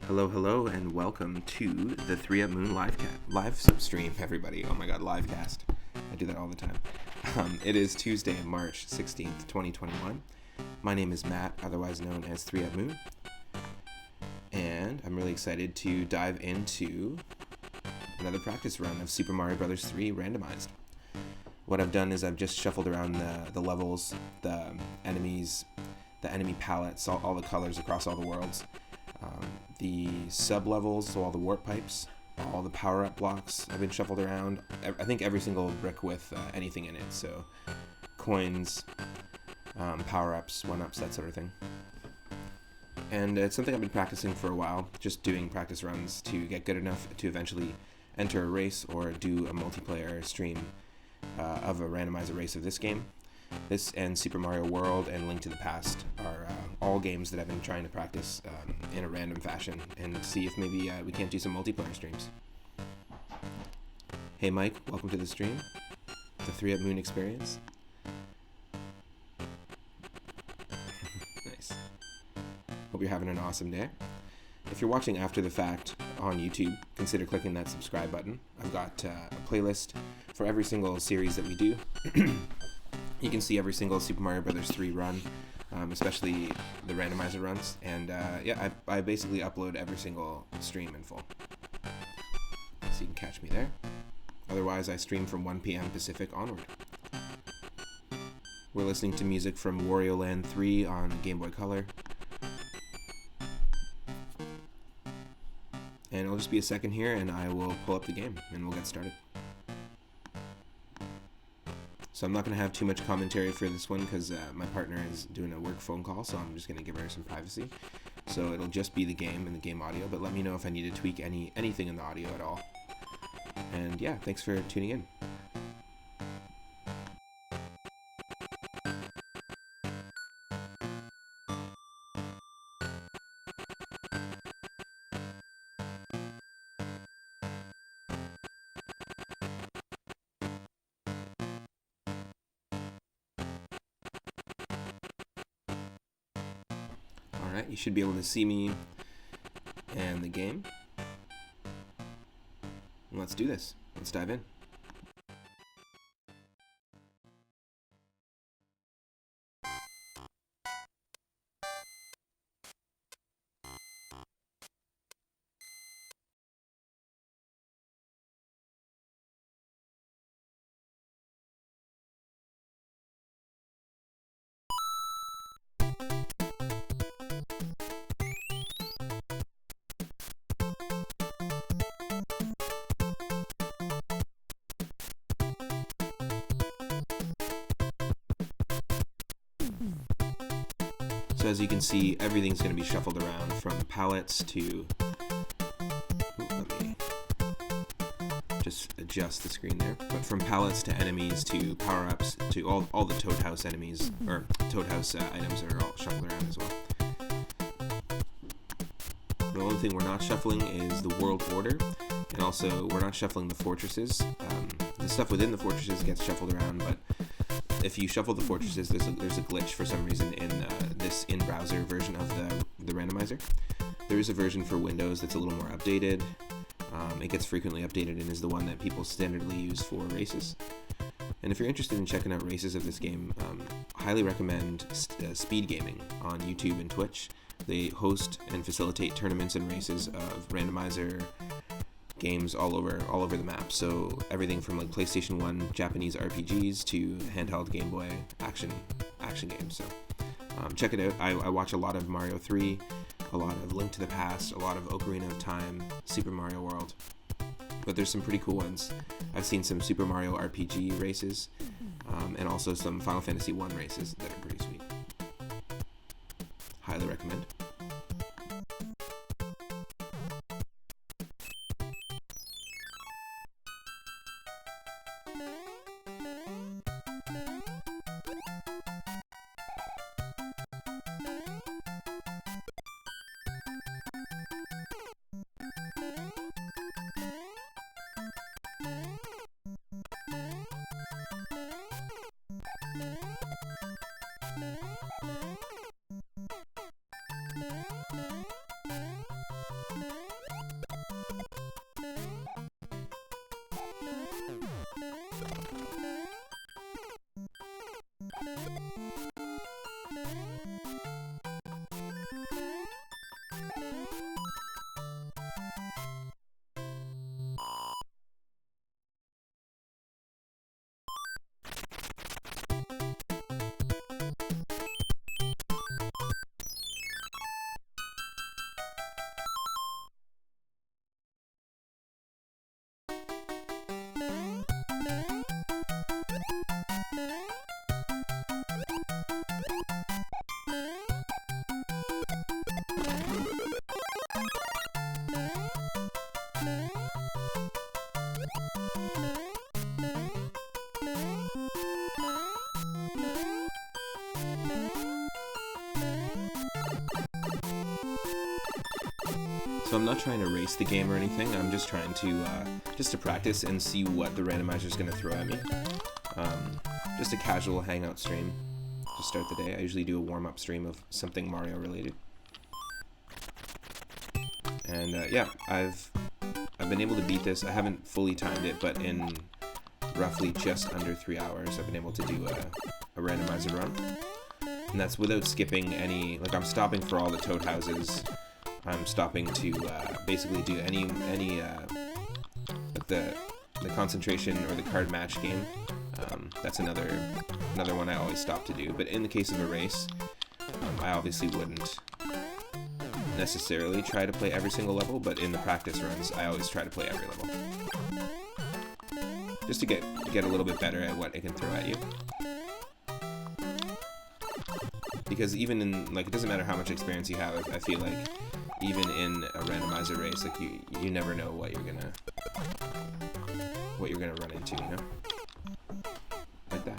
Hello, and welcome to the 3 Up Moon live stream, everybody. Oh my god, live cast. I do that all the time. It is Tuesday, March 16th, 2021. My name is Matt, otherwise known as 3 Up Moon. And I'm really excited to dive into another practice run of Super Mario Bros. 3 Randomized. What I've done is I've just shuffled around the levels, the enemies, the enemy palettes, all the colors across all the worlds. The sub-levels, so all the warp pipes, all the power-up blocks have been shuffled around. I think every single brick with anything in it, so coins, power-ups, one-ups, that sort of thing. And it's something I've been practicing for a while, just doing practice runs to get good enough to eventually enter a race or do a multiplayer stream of a randomizer race of this game. This and Super Mario World and Link to the Past are all games that I've been trying to practice in a random fashion and see if maybe we can't do some multiplayer streams. Hey Mike, welcome to the stream, the 3 Up Moon experience. Nice. Hope you're having an awesome day. If you're watching after the fact on YouTube, consider clicking that subscribe button. I've got a playlist for every single series that we do. You can see every single Super Mario Bros. 3 run, especially the randomizer runs, and I basically upload every single stream in full. So you can catch me there. Otherwise, I stream from 1 p.m. Pacific onward. We're listening to music from Wario Land 3 on Game Boy Color. And it'll just be a second here, and I will pull up the game, and we'll get started. So I'm not going to have too much commentary for this one because my partner is doing a work phone call, so I'm just going to give her some privacy. So it'll just be the game and the game audio, but let me know if I need to tweak anything in the audio at all. And yeah, thanks for tuning in. Alright, you should be able to see me and the game. Let's do this. Let's dive in. So as you can see, everything's going to be shuffled around from palettes to... let me just adjust the screen there. But from palettes to enemies to power-ups to all the Toad House enemies, or Toad House items are all shuffled around as well. The only thing we're not shuffling is the world order, and also we're not shuffling the fortresses. The stuff within the fortresses gets shuffled around, but if you shuffle the fortresses, there's a glitch for some reason in this in-browser version of the randomizer. There is a version for Windows that's a little more updated. It gets frequently updated and is the one that people standardly use for races. And if you're interested in checking out races of this game, highly recommend Speed Gaming on YouTube and Twitch. They host and facilitate tournaments and races of randomizer games all over the map, so everything from like PlayStation 1 Japanese RPGs to handheld Game Boy action games. So check it out. I watch a lot of Mario 3, a lot of Link to the Past, a lot of Ocarina of Time, Super Mario World, but there's some pretty cool ones. I've seen some Super Mario RPG races, and also some Final Fantasy 1 races that are pretty sweet. Highly recommend. So I'm not trying to race the game or anything. I'm just trying to practice and see what the randomizer is going to throw at me. Just a casual hangout stream to start the day. I usually do a warm-up stream of something Mario related. And yeah, I've been able to beat this. I haven't fully timed it, but in roughly just under 3 hours, I've been able to do a randomizer run. And that's without skipping any, like I'm stopping for all the toad houses. I'm stopping to basically do any the concentration or the card match game. That's another one I always stop to do. But in the case of a race, I obviously wouldn't necessarily try to play every single level, but in the practice runs, I always try to play every level, just to get a little bit better at what it can throw at you. Because even in, like, it doesn't matter how much experience you have, I feel like even in a randomizer race, like you never know what you're gonna run into, you know? Like that.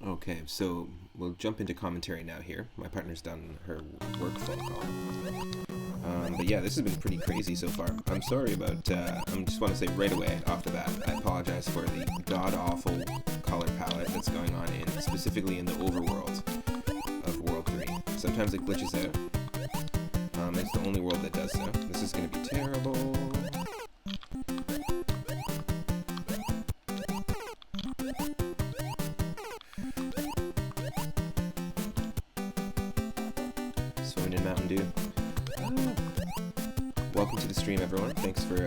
Okay, so we'll jump into commentary now here. My partner's done her work phone call. But yeah, this has been pretty crazy so far. I'm sorry about, I just want to say right away off the bat, I apologize for the god-awful color palette that's going on specifically in the overworld of World 3. Sometimes it glitches out. It's the only world that does so. This is going to be terrible. Swimming in Mountain Dew. Welcome to the stream, everyone. Thanks for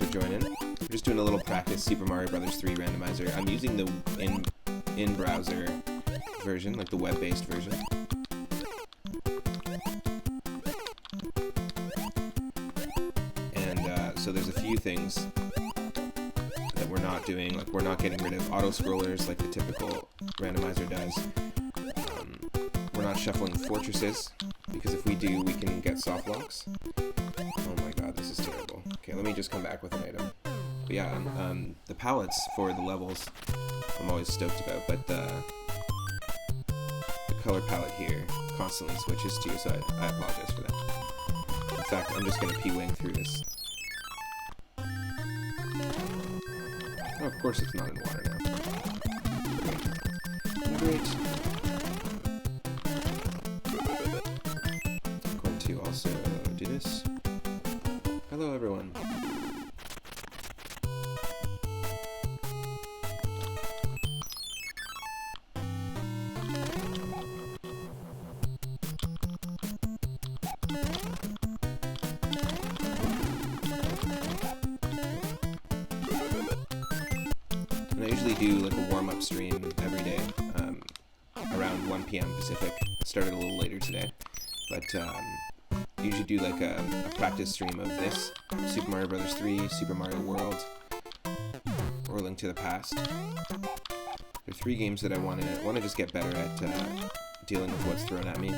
joining. We're just doing a little practice Super Mario Bros. 3 Randomizer. I'm using the in-browser version, like the web-based version. And so there's a few things that we're not doing, like we're not getting rid of auto-scrollers like the typical randomizer does. We're not shuffling fortresses, because if we do, we can get soft locks. Oh my god, this is terrible. Okay, let me just come back with an item. But yeah, the palettes for the levels I'm always stoked about, but the color palette here constantly switches too, so I apologize for that. In fact, I'm just going to P-wing through this. Oh, of course it's not in water now. Great. I'm going to also do this. Hello, everyone. And I usually do like a warm-up stream every day, around 1 p.m. Pacific. It started a little later today, but usually do like a practice stream of this, Super Mario Bros. 3, Super Mario World, or Link to the Past. There are 3 games that I want to just get better at dealing with what's thrown at me,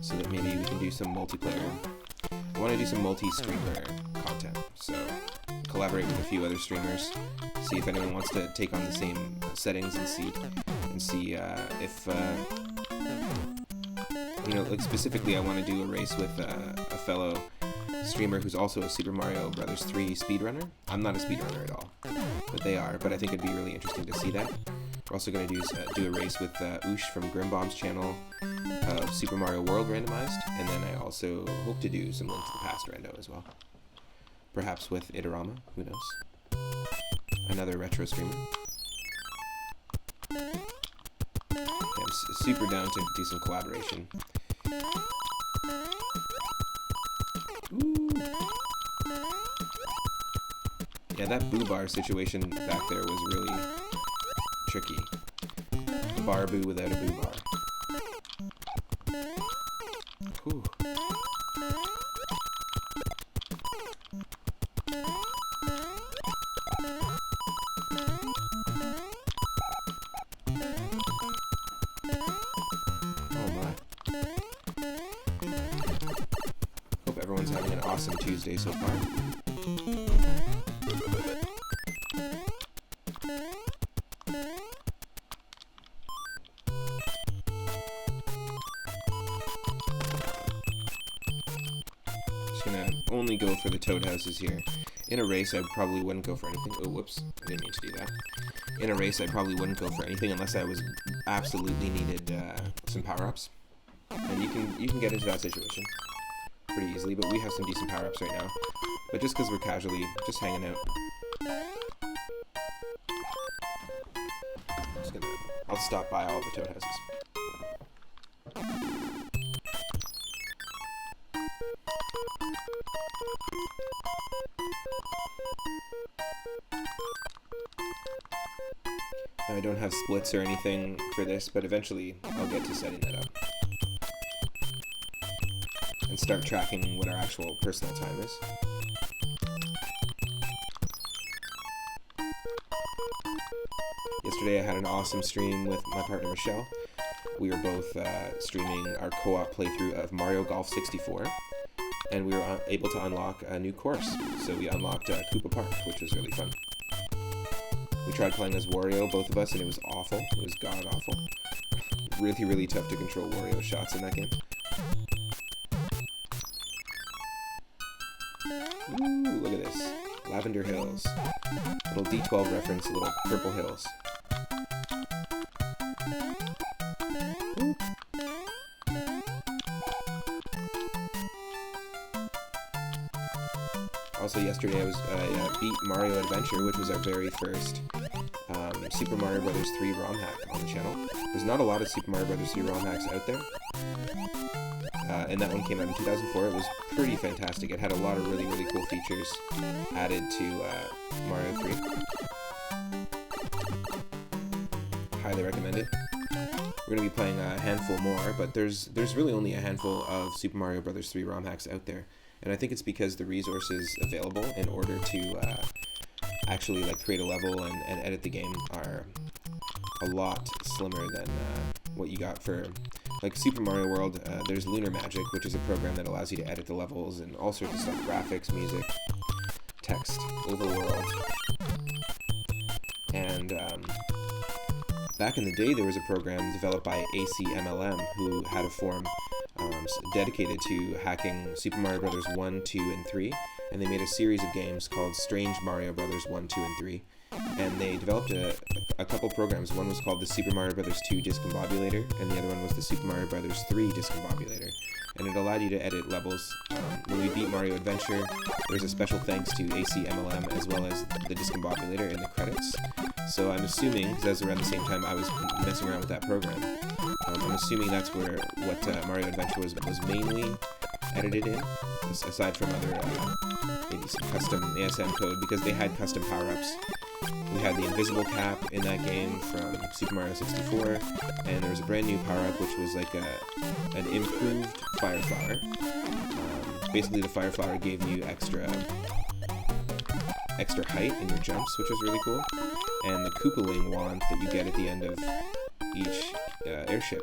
so that maybe we can do some multiplayer. I want to do some multi-streamer content, so collaborate with a few other streamers, see if anyone wants to take on the same settings and see if you know, like specifically I want to do a race with a fellow streamer who's also a Super Mario Bros. 3 speedrunner. I'm not a speedrunner at all, but they are. But I think it'd be really interesting to see that. We're also going to do a race with Oosh from Grimbomb's channel of Super Mario World Randomized, and then I also hope to do some Link to the Past rando as well. Perhaps with Itarama, who knows? Another retro streamer. Yeah, I'm super down to do some collaboration. Ooh. Yeah, that boo bar situation back there was really tricky. A bar boo without a boo bar. Whew. Everyone's having an awesome Tuesday so far. Just gonna only go for the toad houses here. In a race, I probably wouldn't go for anything. Oh, whoops. I didn't mean to do that. In a race, I probably wouldn't go for anything unless I was absolutely needed some power-ups. And you can get into that situation pretty easily, but we have some decent power-ups right now. But just because we're casually just hanging out. I'll stop by all the toad houses. Now, I don't have splits or anything for this, but eventually I'll get to setting that up and start tracking what our actual personal time is. Yesterday I had an awesome stream with my partner Michelle. We were both streaming our co-op playthrough of Mario Golf 64, and we were able to unlock a new course. So we unlocked Koopa Park, which was really fun. We tried playing as Wario, both of us, and it was awful. It was god awful. Really, really tough to control Wario shots in that game. Ooh, look at this. Lavender Hills. Little D12 reference, little purple hills. Ooh. Also, yesterday I beat Mario Adventure, which was our very first Super Mario Bros. 3 ROM hack on the channel. There's not a lot of Super Mario Bros. 3 ROM hacks out there, and that one came out in 2004. It was pretty fantastic. It had a lot of really, really cool features added to Mario 3. Highly recommend it. We're going to be playing a handful more, but there's really only a handful of Super Mario Bros. 3 ROM hacks out there. And I think it's because the resources available in order to actually like create a level and edit the game are a lot slimmer than what you got for like Super Mario World. There's Lunar Magic, which is a program that allows you to edit the levels and all sorts of stuff: graphics, music, text, overworld. And back in the day, there was a program developed by ACMLM who had a forum dedicated to hacking Super Mario Bros. 1, 2, and 3, and they made a series of games called Strange Mario Bros. 1, 2, and 3, and they developed a couple programs. One was called the Super Mario Bros. 2 Discombobulator, and the other one was the Super Mario Bros. 3 Discombobulator, and it allowed you to edit levels. When we beat Mario Adventure, there's a special thanks to ACMLM as well as the Discombobulator in the credits. So I'm assuming, because that was around the same time I was messing around with that program, I'm assuming that's where what Mario Adventure was mainly edited in, aside from other maybe some custom ASM code, because they had custom power-ups. We had the invisible cap in that game from Super Mario 64, and there was a brand new power-up which was like an improved Fire Flower. Basically, the Fire Flower gave you extra height in your jumps, which was really cool. And the Koopa Wing wand that you get at the end of each airship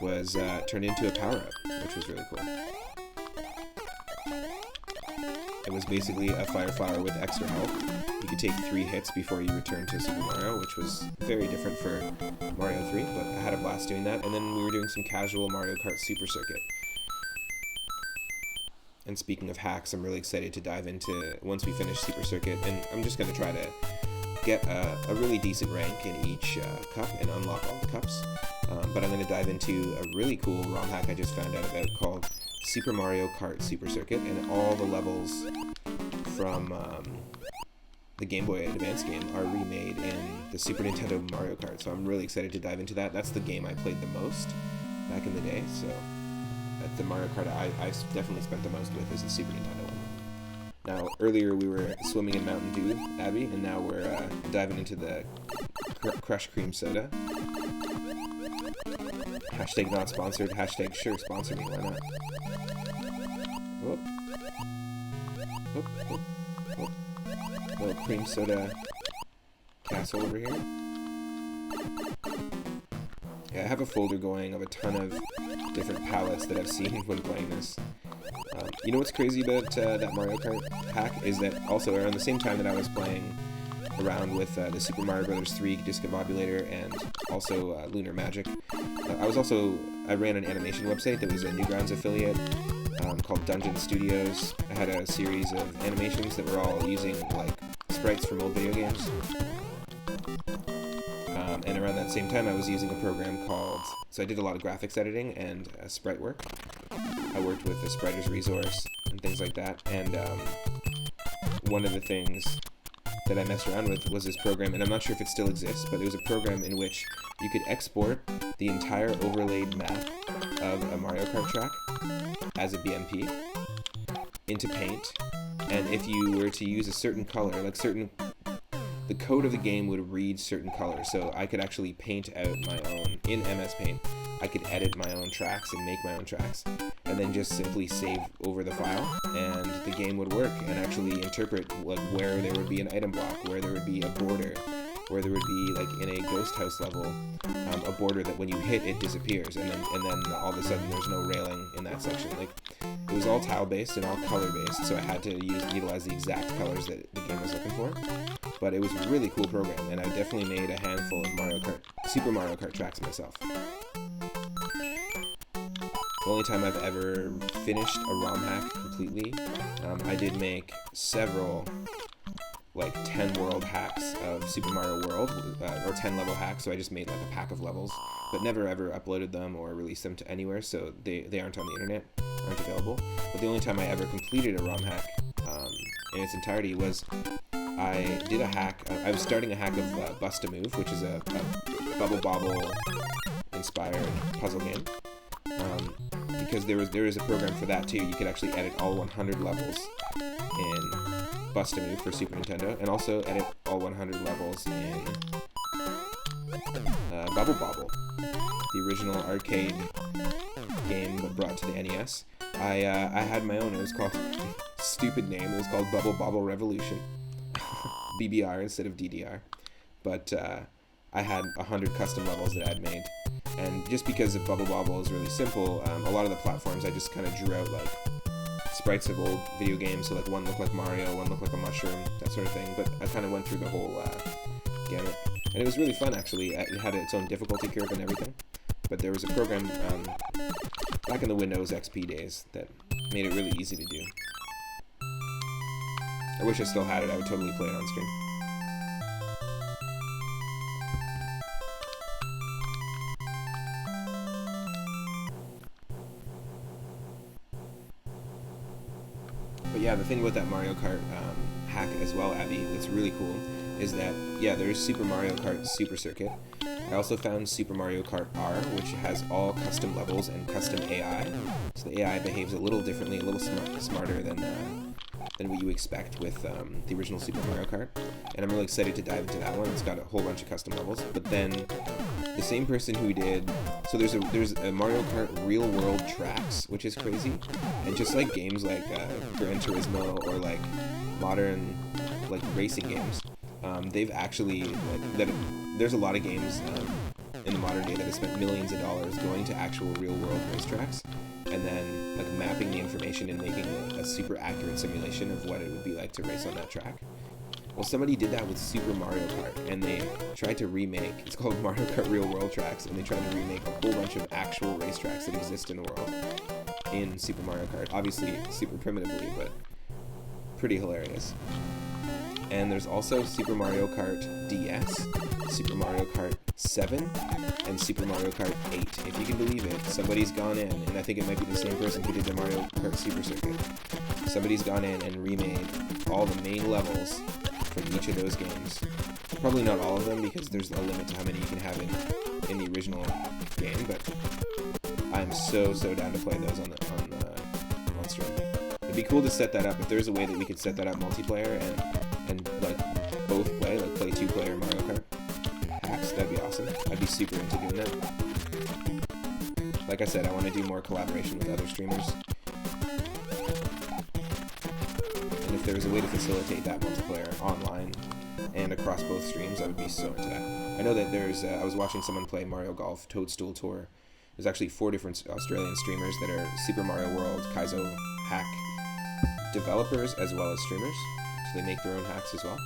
was turned into a power-up, which was really cool. It was basically a Fire Flower with extra health. You could take 3 hits before you return to Super Mario, which was very different for Mario 3, but I had a blast doing that. And then we were doing some casual Mario Kart Super Circuit. And speaking of hacks, I'm really excited to dive into, once we finish Super Circuit, and I'm just going to try to get a really decent rank in each cup and unlock all the cups. But I'm going to dive into a really cool ROM hack I just found out about called Super Mario Kart Super Circuit, and all the levels from the Game Boy Advance game are remade in the Super Nintendo Mario Kart. So I'm really excited to dive into that. That's the game I played the most back in the day, so the Mario Kart I've definitely spent the most with is the Super Nintendo one. Now, earlier we were swimming in Mountain Dew, Abby, and now we're diving into the Crush Cream Soda. Hashtag not sponsored, hashtag sure sponsor me, why not? Whoop. Whoop, whoop, whoop. Little cream soda castle over here. Yeah, I have a folder going of a ton of different palettes that I've seen when playing this. You know what's crazy about that Mario Kart hack is that also around the same time that I was playing around with the Super Mario Bros. 3 Discombobulator and also Lunar Magic, I ran an animation website that was a Newgrounds affiliate called Dungeon Studios. I had a series of animations that were all using like sprites from old video games. And around that same time I was using a program called, so I did a lot of graphics editing and sprite work. I worked with the Spriter's Resource and things like that, and one of the things that I messed around with was this program, and I'm not sure if it still exists, but it was a program in which you could export the entire overlaid map of a Mario Kart track as a BMP into Paint, and if you were to use a certain color, like the code of the game would read certain colors, so I could actually paint out my own, in MS Paint, I could edit my own tracks and make my own tracks, and then just simply save over the file, and the game would work and actually interpret like where there would be an item block, where there would be a border, where there would be, like, in a ghost house level, a border that when you hit, it disappears, and then all of a sudden there's no railing in that section. Like, it was all tile-based and all color-based, so I had to utilize the exact colors that the game was looking for. But it was a really cool program, and I definitely made a handful of Super Mario Kart tracks myself. The only time I've ever finished a ROM hack completely, I did make several, like, 10 world hacks of Super Mario World, or 10 level hacks, so I just made, like, a pack of levels, but never ever uploaded them or released them to anywhere, so they aren't on the internet, aren't available. But the only time I ever completed a ROM hack in its entirety was I did a hack. I was starting a hack of Bust a Move, which is a Bubble Bobble inspired puzzle game. Because there is a program for that too. You could actually edit all 100 levels in Bust a Move for Super Nintendo, and also edit all 100 levels in Bubble Bobble, the original arcade game but brought to the NES. I had my own. It was called, stupid name. It was called Bubble Bobble Revolution. BBR instead of DDR. But I had 100 custom levels that I'd made. And just because Bubble Bobble is really simple, a lot of the platforms I just kind of drew out like sprites of old video games. So like one looked like Mario, one looked like a mushroom, that sort of thing. But I kind of went through the whole gamut. And it was really fun actually. It had its own difficulty curve and everything. But there was a program back in the Windows XP days that made it really easy to do. I wish I still had it. I would totally play it on stream. But yeah, the thing with that Mario Kart hack as well, Abby, that's really cool, is that, yeah, there's Super Mario Kart Super Circuit. I also found Super Mario Kart R, which has all custom levels and custom AI. So the AI behaves a little differently, a little smarter than what you expect with the original Super Mario Kart. And I'm really excited to dive into that one. It's got a whole bunch of custom levels. But then the same person who did, so there's a Mario Kart Real World Tracks, which is crazy. And just like games like Gran Turismo or like modern like racing games, they've actually there's a lot of games in the modern day that have spent millions of dollars going to actual real world racetracks and then like mapping the information and making a super accurate simulation of what it would be like to race on that track. Well, somebody did that with Super Mario Kart, and they tried to remake, it's called Mario Kart Real World Tracks, and they tried to remake a whole bunch of actual racetracks that exist in the world in Super Mario Kart. Obviously super primitively, but pretty hilarious. And there's also Super Mario Kart DS, Super Mario Kart 7, and Super Mario Kart 8. If you can believe it, somebody's gone in, and I think it might be the same person who did the Mario Kart Super Circuit. Somebody's gone in and remade all the main levels from each of those games. Probably not all of them, because there's a limit to how many you can have in the original game, but I'm so down to play those on stream. It'd be cool to set that up, if there's a way that we could set that up multiplayer and like both play 2-player Mario Kart hacks, that'd be awesome. I'd be super into doing that. Like I said, I want to do more collaboration with other streamers. And if there was a way to facilitate that multiplayer online and across both streams, I would be so into that. I know that there's, I was watching someone play Mario Golf Toadstool Tour. There's actually 4 different Australian streamers that are Super Mario World Kaizo hack developers as well as streamers. So they make their own hacks as well.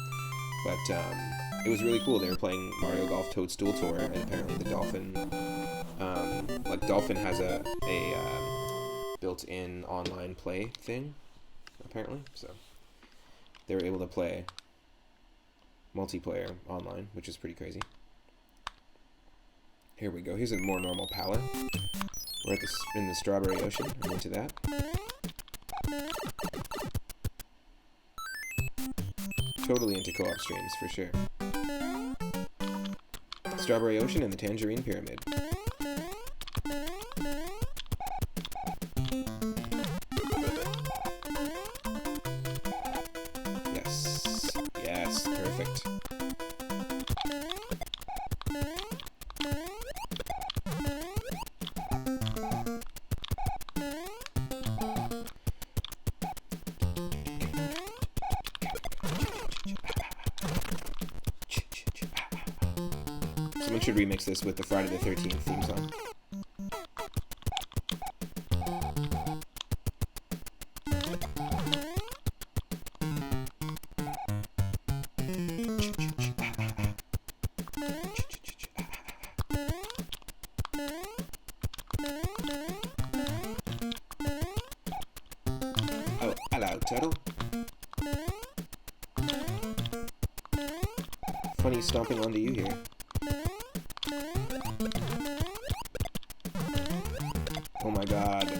But it was really cool. They were playing Mario Golf Toadstool Tour, and apparently the Dolphin, Dolphin has a built-in online play thing, apparently. So they were able to play multiplayer online, which is pretty crazy. Here we go. Here's a more normal palette. We're in the Strawberry Ocean. I'm into that. Totally into co-op streams, for sure. Strawberry Ocean and the Tangerine Pyramid. Yes. Yes, perfect. Someone should remix this with the Friday the 13th theme song. Oh, hello, turtle. Funny stomping onto you here. Oh my god.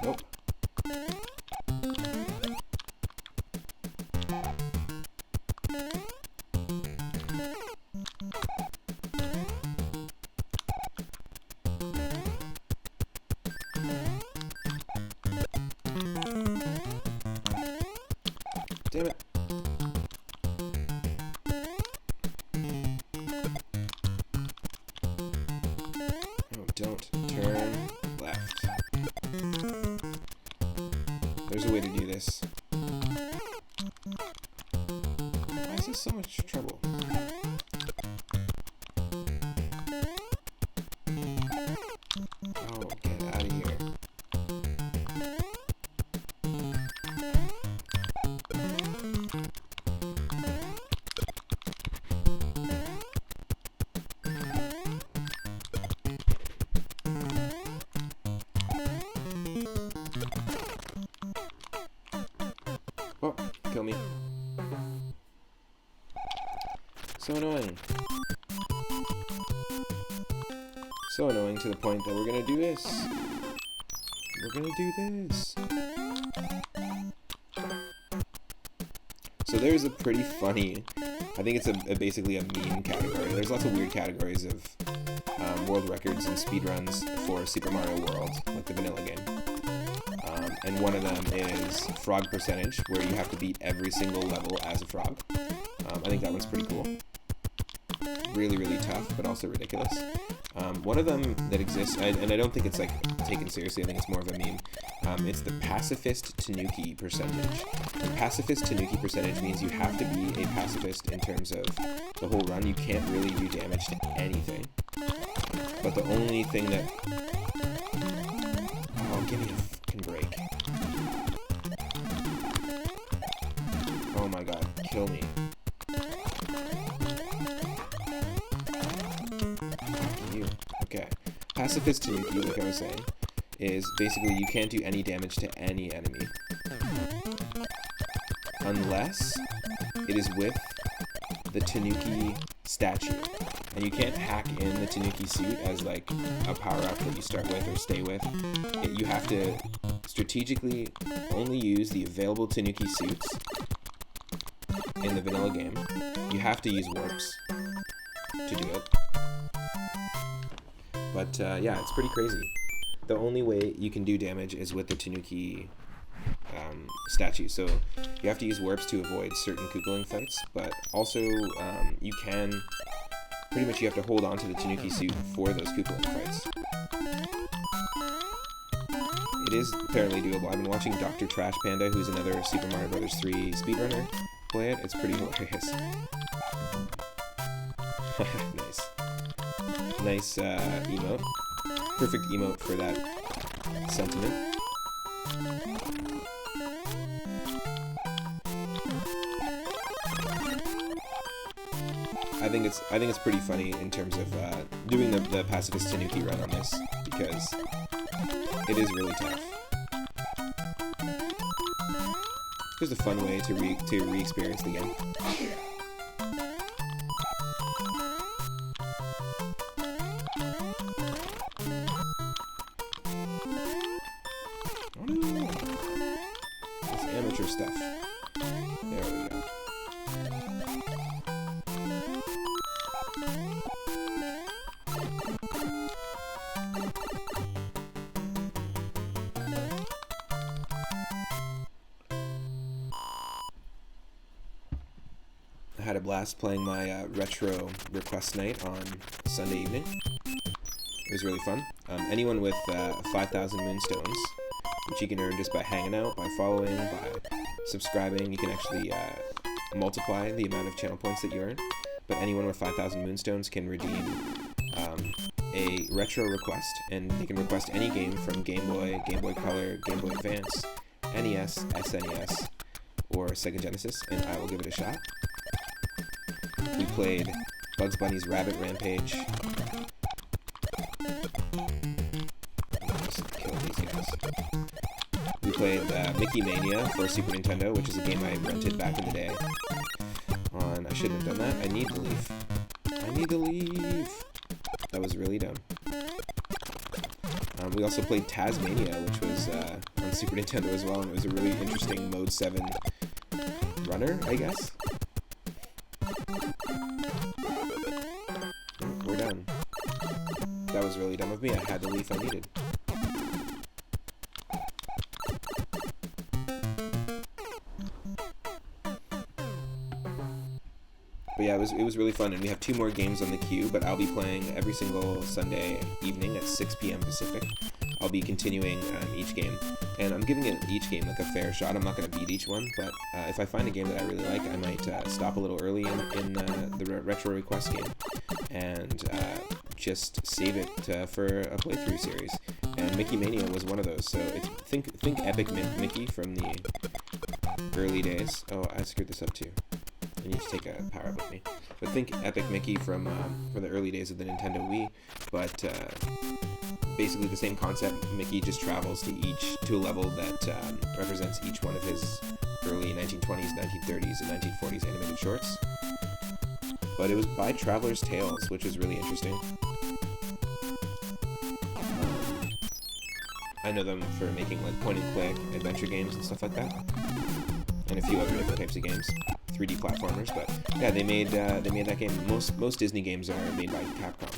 Nope. Damn it. Oh, don't turn left. There's a way to do this. Why is this so much trouble? Oh, get out of here. Oh, kill me. So annoying. So annoying to the point that we're gonna do this. We're gonna do this. So there's a pretty funny, I think it's basically a meme category. There's lots of weird categories of world records and speedruns for Super Mario World, like the vanilla game. And one of them is frog percentage, where you have to beat every single level as a frog. I think that one's pretty cool. Really, really tough, but also ridiculous. One of them that exists, and I don't think it's like taken seriously, I think it's more of a meme. It's the pacifist Tanuki percentage. And pacifist Tanuki percentage means you have to be a pacifist in terms of the whole run. You can't really do damage to anything. But the only thing that... Oh, give me a fucking break. Oh my god, kill me. You. Okay. Pacifist Tanuki, like I was saying, is basically you can't do any damage to any enemy. Unless it is with the Tanuki statue. And you can't hack in the Tanuki suit as like a power-up that you start with or stay with. You have to strategically only use the available Tanuki suits in the vanilla game. You have to use warps to do it. But yeah, it's pretty crazy. The only way you can do damage is with the Tanuki statue. So you have to use warps to avoid certain Koopaling fights, but also you can... Pretty much you have to hold on to the Tanuki suit for those Koopaling fights. It is apparently doable. I've been watching Dr. Trash Panda, who's another Super Mario Bros. 3 speedrunner, play it. It's pretty hilarious. Nice. Nice emote. Perfect emote for that sentiment. I think it's pretty funny in terms of doing the pacifist Tanuki run on this, because it is really tough. It's a fun way to re-experience the game. Oh no! It's amateur stuff. There we go. I had a blast playing my retro request night on Sunday evening. It was really fun. Anyone with 5,000 moonstones, which you can earn just by hanging out, by following, by subscribing, you can actually multiply the amount of channel points that you earn, but anyone with 5,000 moonstones can redeem a retro request, and they can request any game from Game Boy, Game Boy Color, Game Boy Advance, NES, SNES, or Sega Genesis, and I will give it a shot. We played Bugs Bunny's Rabbit Rampage. Just kill these guys. We played Mickey Mania for Super Nintendo, which is a game I rented back in the day. I shouldn't have done that. I need to leave. I need to leave. That was really dumb. We also played Tasmania, which was on Super Nintendo as well, and it was a really interesting Mode 7 runner, I guess. We're done. That was really dumb of me. I had the leaf I needed. But yeah, it was really fun, and we have 2 more games on the queue, but I'll be playing every single Sunday evening at 6 p.m. Pacific. I'll be continuing each game, and I'm giving each game like a fair shot. I'm not going to beat each one, but if I find a game that I really like, I might stop a little early in the retro request game and just save it for a playthrough series. And Mickey Mania was one of those, so think Epic Mickey from the early days. Oh, I screwed this up too. I need to take a power up with me. But think Epic Mickey from the early days of the Nintendo Wii, but basically the same concept. Mickey just travels to a level that represents each one of his early 1920s, 1930s, and 1940s animated shorts. But it was by Traveler's Tales, which is really interesting. I know them for making like point-and-click adventure games and stuff like that, and a few other different types of games. 3D platformers, but yeah, they made that game. Most Disney games are made by Capcom,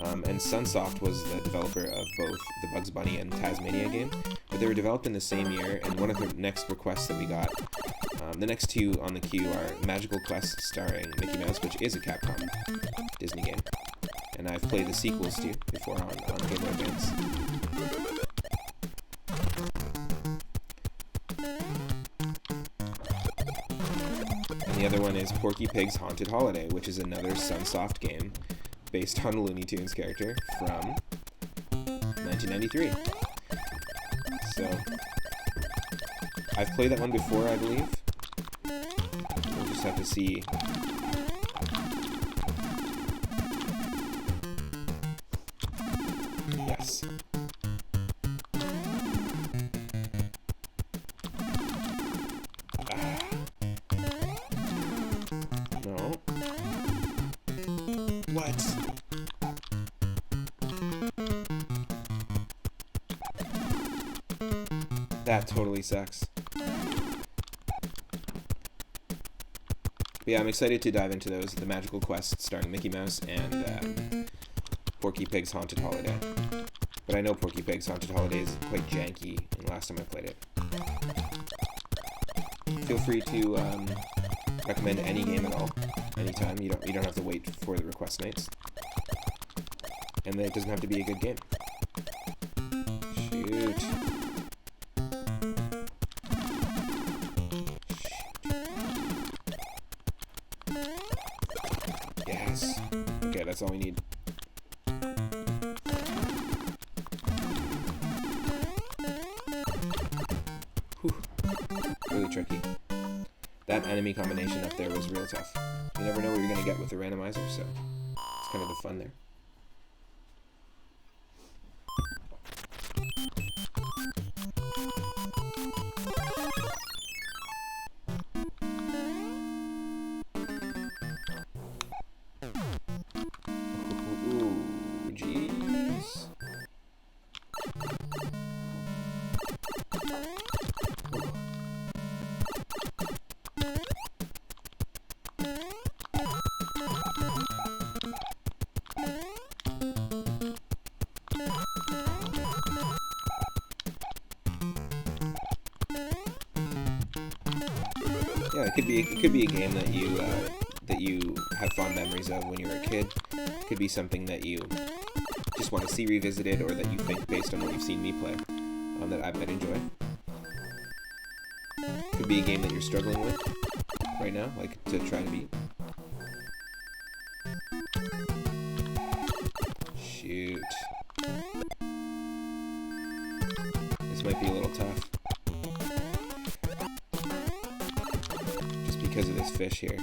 and Sunsoft was the developer of both the Bugs Bunny and Tasmania game, but they were developed in the same year. And one of the next requests that we got, the next 2 on the queue are Magical Quest starring Mickey Mouse, which is a Capcom Disney game, and I've played the sequels too before on Game Boy Advance. The other one is Porky Pig's Haunted Holiday, which is another Sunsoft game based on a Looney Tunes character from 1993. So, I've played that one before, I believe. We'll just have to see. Yes. What? That totally sucks. But yeah, I'm excited to dive into those. The Magical Quest starring Mickey Mouse and Porky Pig's Haunted Holiday. But I know Porky Pig's Haunted Holiday is quite janky, and last time I played it. Feel free to recommend any game at all, anytime. You don't have to wait for the request nights, and it doesn't have to be a good game. Shoot. Yes. Okay, that's all we need. Whew. Really tricky. That enemy combination up there was real tough. You never know what you're going to get with the randomizer, so it's kind of the fun there. Ooh, jeez. Yeah, it could be a game that you have fond memories of when you were a kid. It could be something that you just want to see revisited, or that you think, based on what you've seen me play, that I might enjoy. Could be a game that you're struggling with. right now, like to try to beat. Shoot. This might be a little tough. Just because of this fish here.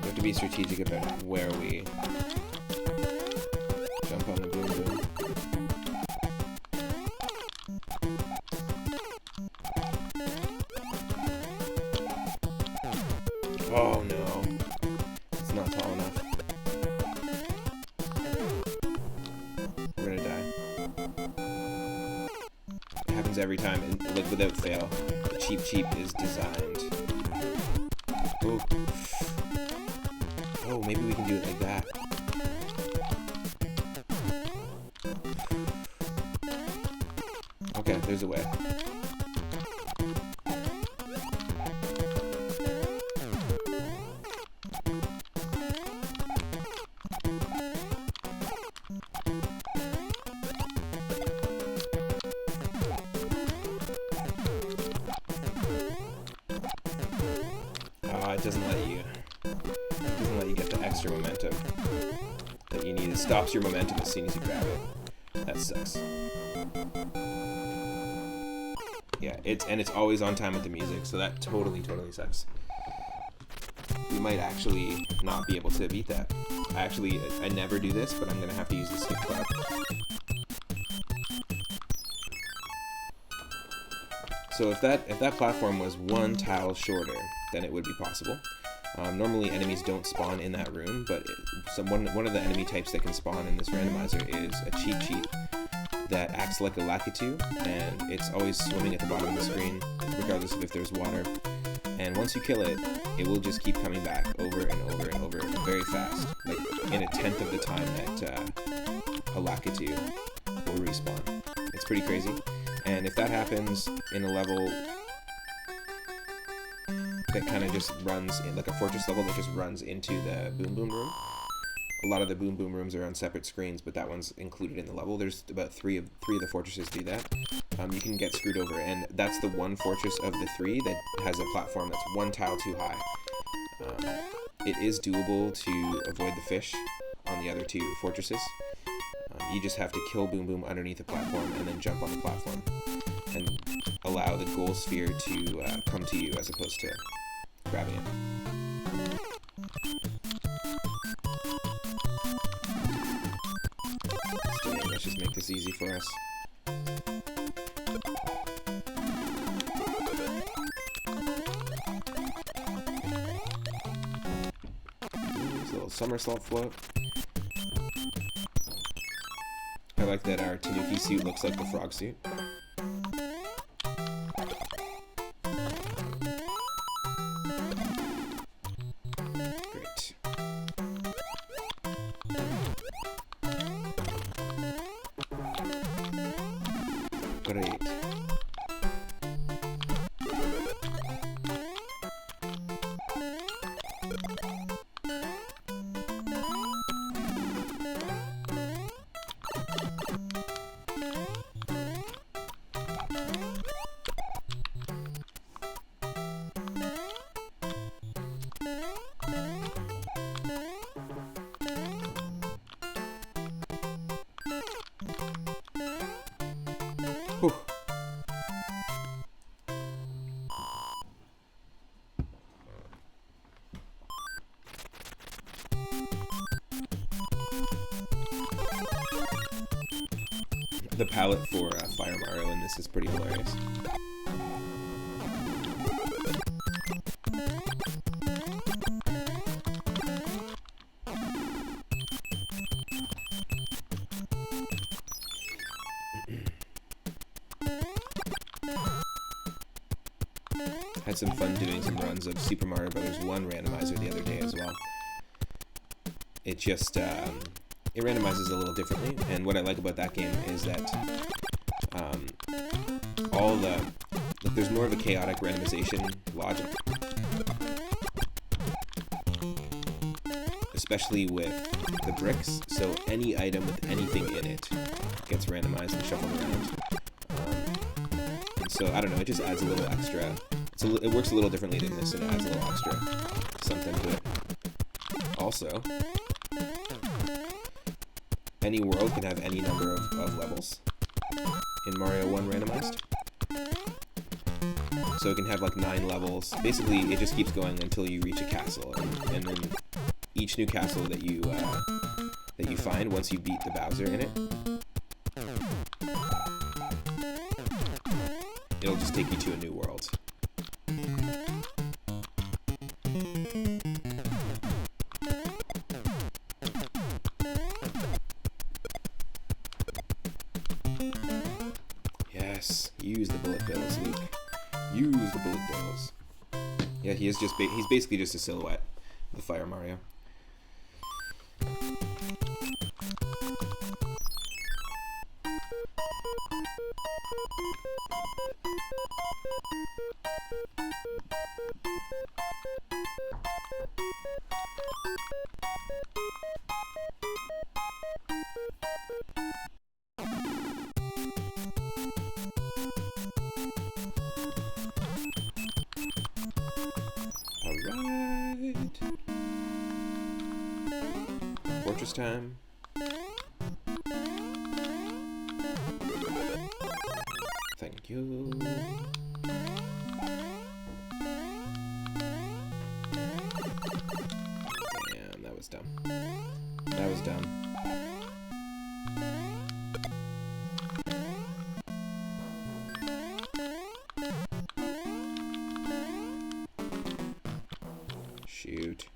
We have to be strategic about where we jump on the boom boom. Oh no, it's not tall enough. We're gonna die. It happens every time, and like without fail. The cheap is designed. Oh. Oh, maybe we can do it like that. Okay, there's a way. It doesn't let you get the extra momentum that you need. It stops your momentum as soon as you grab it. That sucks. Yeah, it's always on time with the music, so that totally sucks. We might actually not be able to beat that. I never do this, but I'm gonna have to use the skip cloud. So if that platform was one tile shorter, then it would be possible. Normally enemies don't spawn in that room, but one of the enemy types that can spawn in this randomizer is a cheat that acts like a Lakitu, and it's always swimming at the bottom of the screen, regardless of if there's water. And once you kill it, it will just keep coming back over and over and over very fast, like in a tenth of the time that a Lakitu will respawn. It's pretty crazy. And if that happens in a level that kind of just runs in, like a fortress level that just runs into the boom boom room. A lot of the boom boom rooms are on separate screens, but that one's included in the level. There's about three of the fortresses do that. You can get screwed over, and that's the one fortress of the three that has a platform that's one tile too high. It is doable to avoid the fish on the other two fortresses. You just have to kill boom boom underneath the platform and then jump on the platform and allow the goal sphere to come to you as opposed to grabbing it. Let's just make this easy for us. This little somersault float. I like that our Tanuki suit looks like the frog suit. Great. Great. Whew. The palette for Fire Mario in this is pretty hilarious. Had some fun doing some runs of Super Mario Bros. 1 Randomizer the other day as well. It just, it randomizes a little differently, and what I like about that game is that there's more of a chaotic randomization logic. especially with the bricks. So any item with anything in it gets randomized and shuffled around. And so I don't know, it just adds a little extra. It works a little differently than this, and it adds a little extra something to it. Also, any world can have any number of levels in Mario 1 Randomized. So it can have like 9 levels. Basically, it just keeps going until you reach a castle, and then each new castle that you find once you beat the Bowser in it, it'll just take you to a new world. Yes, use the bullet bills, Luke. Use the bullet bills. Yeah, he's basically just a silhouette, the Fire Mario. Alright. Fortress time. Thank you. Damn, that was dumb. That was dumb. Shoot.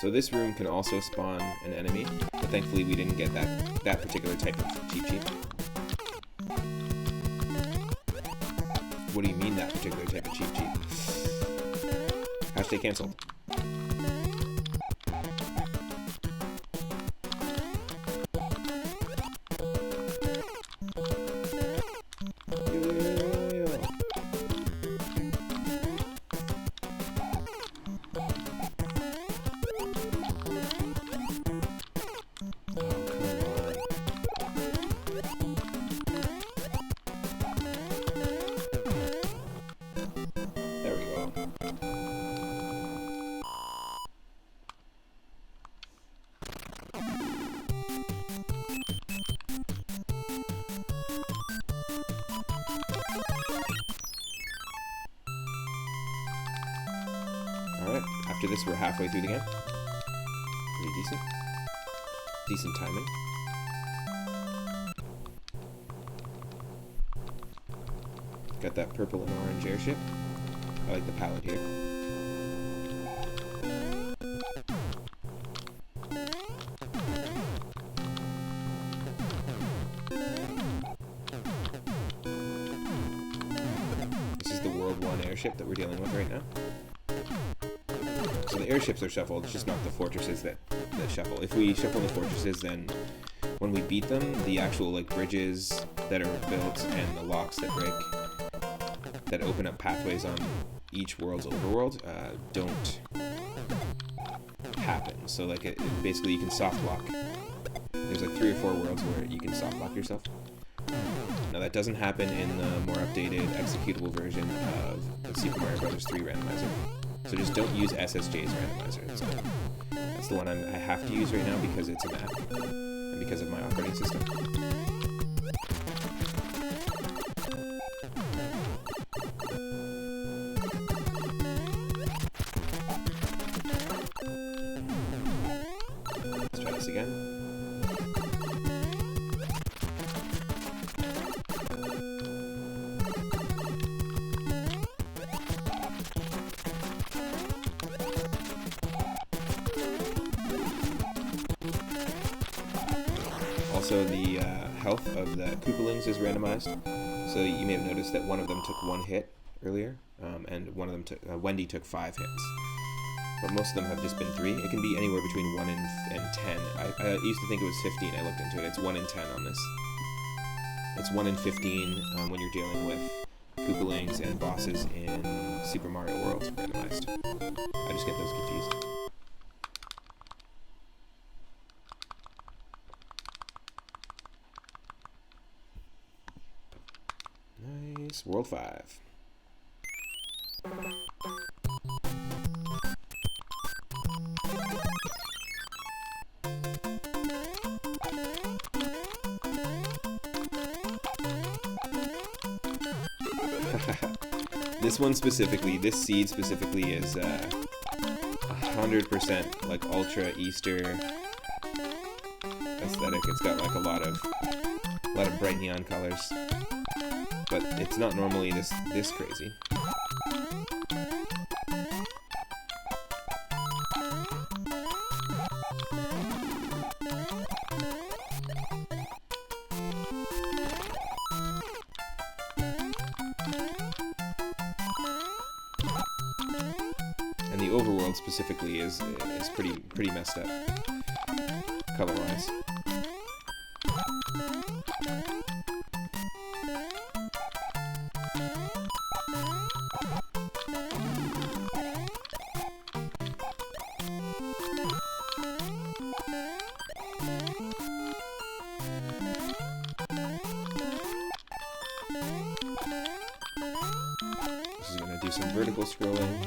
So this room can also spawn an enemy, but thankfully we didn't get that particular type of cheap cheap. What do you mean that particular type of cheap cheap? Hashtag canceled. Alright, after this we're halfway through the game. Pretty decent. Decent timing. Got that purple and orange airship. I like the palette here. This is the World 1 airship that we're dealing with right now. So the airships are shuffled, it's just not the fortresses that shuffle. If we shuffle the fortresses, then when we beat them, the actual like bridges that are built and the locks that break, that open up pathways on each world's overworld, don't happen. So like basically you can soft lock. There's like 3 or 4 worlds where you can soft lock yourself. Now that doesn't happen in the more updated executable version of the Super Mario Bros. 3 Randomizer. So just don't use SSJ's Randomizer. So that's the one I have to use right now because it's a Mac and because of my operating system. Let's try this again. Also, the health of the Koopalings is randomized, so you may have noticed that one of them took 1 hit earlier, and one of them took, Wendy took 5 hits. But most of them have just been 3. It can be anywhere between 1 and 10. I used to think it was 15, I looked into it. It's 1 in 10 on this It's 1 in 15 when you're dealing with Koopalings and bosses in Super Mario World randomized. I just get those confused. Nice. World 5. This one specifically, this seed specifically is 100% like ultra Easter aesthetic. It's got like a lot of bright neon colors, but it's not normally this crazy. And the overworld specifically is pretty messed up color-wise. This is going to do some vertical scrolling.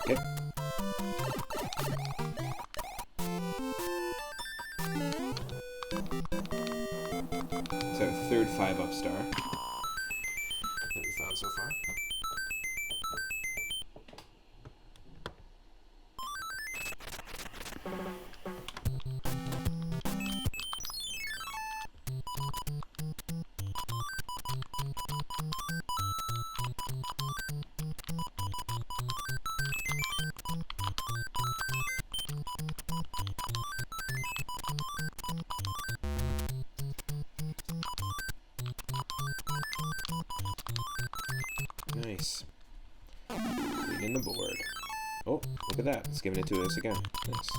Okay. So our third 5-up star that we found so far. Nice. Reading the board. Oh, look at that. It's giving it to us again. Nice.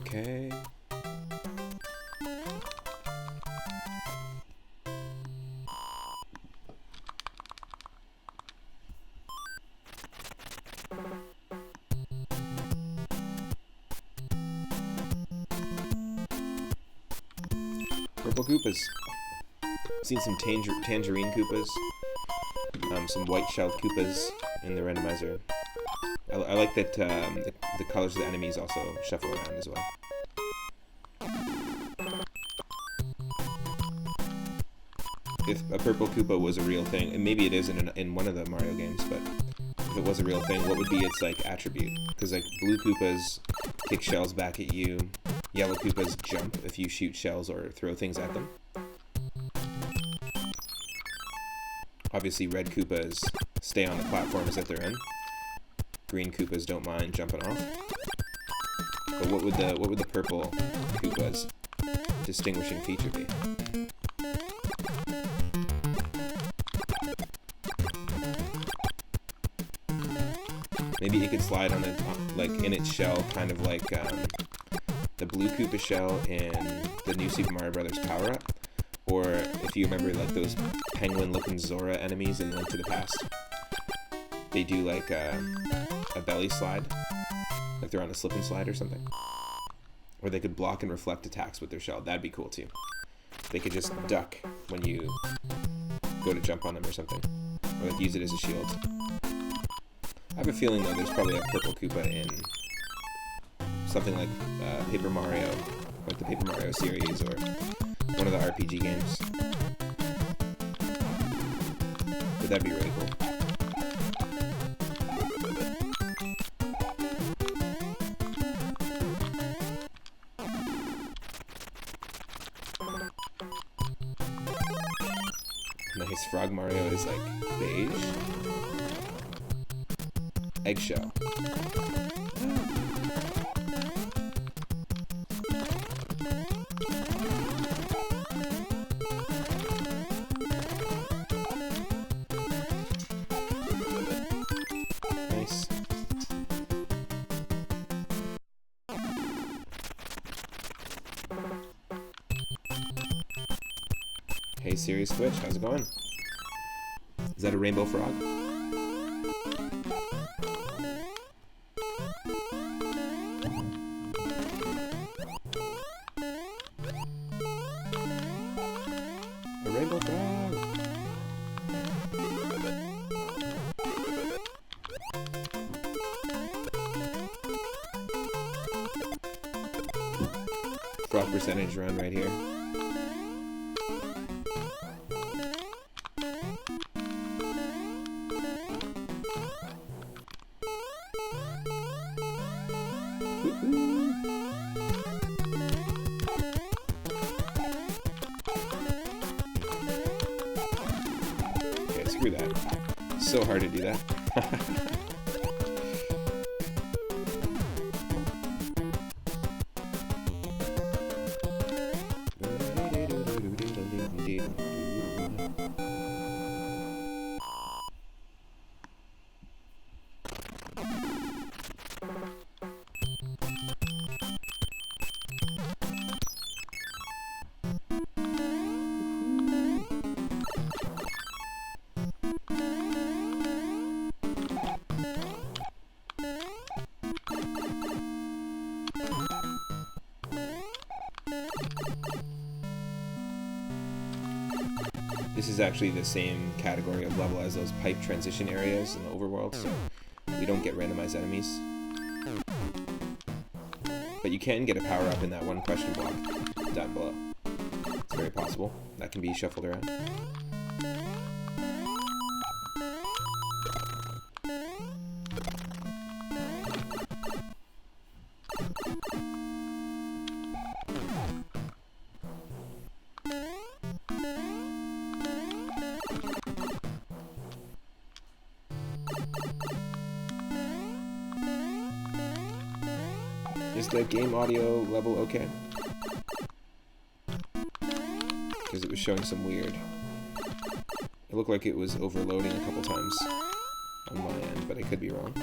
Okay. Purple Koopas. Seen some tangerine Koopas, some white-shelled Koopas in the randomizer. I like that the colors of the enemies also shuffle around as well. If a purple Koopa was a real thing, and maybe it is in one of the Mario games, but if it was a real thing, what would be its like attribute? Because like blue Koopas kick shells back at you, yellow Koopas jump if you shoot shells or throw things at them. Obviously red Koopas stay on the platforms that they're in. Green Koopas don't mind jumping off. But what would the purple Koopa's distinguishing feature be? Maybe it could slide on the like in its shell, kind of like the blue Koopa shell in the new Super Mario Bros. Power Up, Or if you remember, like, those penguin-looking Zora enemies in Link to the Past. They do, like, a belly slide. Like they're on a slip and slide or something. Or they could block and reflect attacks with their shell. That'd be cool, too. They could just duck when you go to jump on them or something. Or, like, use it as a shield. I have a feeling, though, there's probably a purple Koopa in something like Paper Mario, like the Paper Mario series, or one of the RPG games. But that'd be really cool. Nice. Frog Mario is like beige. Eggshell. Nice. Hey Siri Switch, how's it going? Is that a rainbow frog? A rainbow frog! Frog percentage run right here. Okay, screw that. So hard to do that. This is actually the same category of level as those pipe transition areas in the overworld, so we don't get randomized enemies. But you can get a power-up in that one question block down below. It's very possible. That can be shuffled around. Is the game audio level okay? Because it was showing some weird. It looked like it was overloading a couple times on my end, but I could be wrong.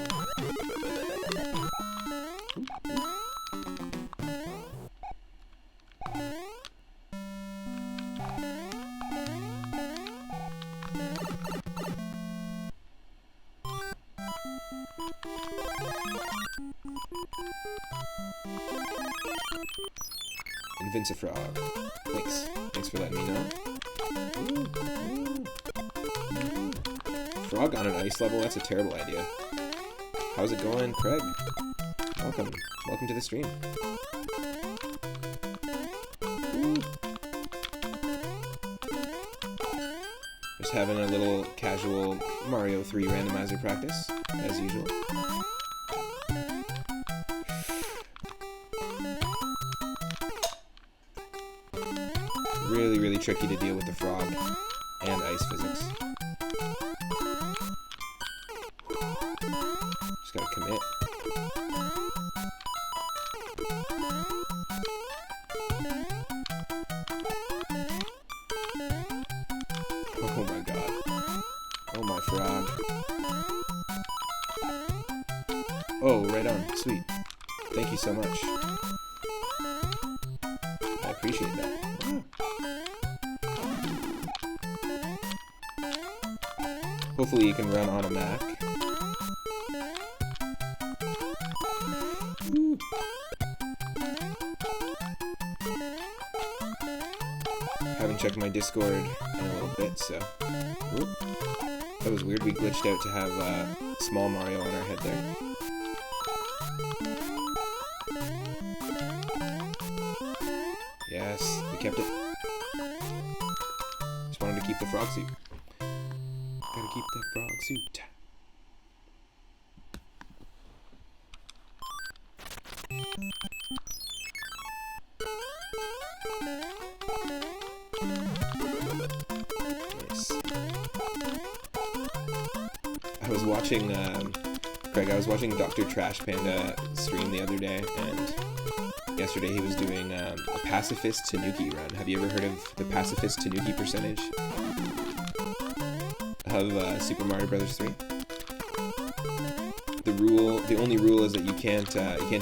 Invincifrog. Thanks. Thanks for letting me know. Frog on an ice level? That's a terrible idea. How's it going, Craig? Welcome. Welcome to the stream. Just having a little casual Mario 3 Randomizer practice, as usual. Really, really tricky to deal with the frog and ice physics. Just gotta commit. Oh my god. Oh my frog. Oh, right on. Sweet. Thank you so much. I appreciate that. Hopefully you can run on a Mac. Ooh. Haven't checked my Discord in a little bit, so... Ooh. That was weird, we glitched out to have small Mario on our head there. Yes, we kept it. Just wanted to keep the frog suit. Gotta keep that frog suit. Nice. I was watching, Craig, I was watching Dr. Trash Panda stream the other day, and yesterday he was doing a pacifist Tanuki run. Have you ever heard of the pacifist Tanuki percentage of Super Mario Bros. 3? The only rule is that you can't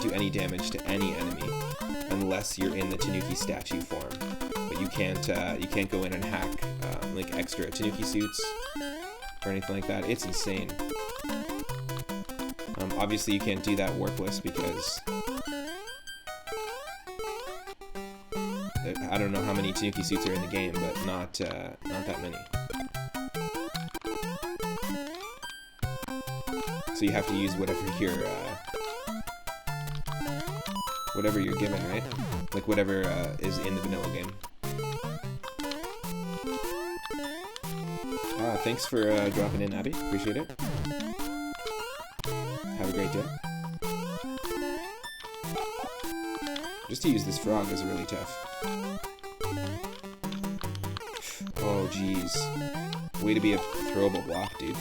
do any damage to any enemy unless you're in the Tanuki statue form. But you can't go in and hack like extra Tanuki suits or anything like that. It's insane. Obviously you can't do that warpless because I don't know how many Tanuki suits are in the game, but not that many. So you have to use whatever you're given, right? Like whatever is in the vanilla game. Thanks for dropping in, Abby. Appreciate it. Have a great day. Just to use this frog is really tough. Oh, jeez. Way to be a throwable block, dude.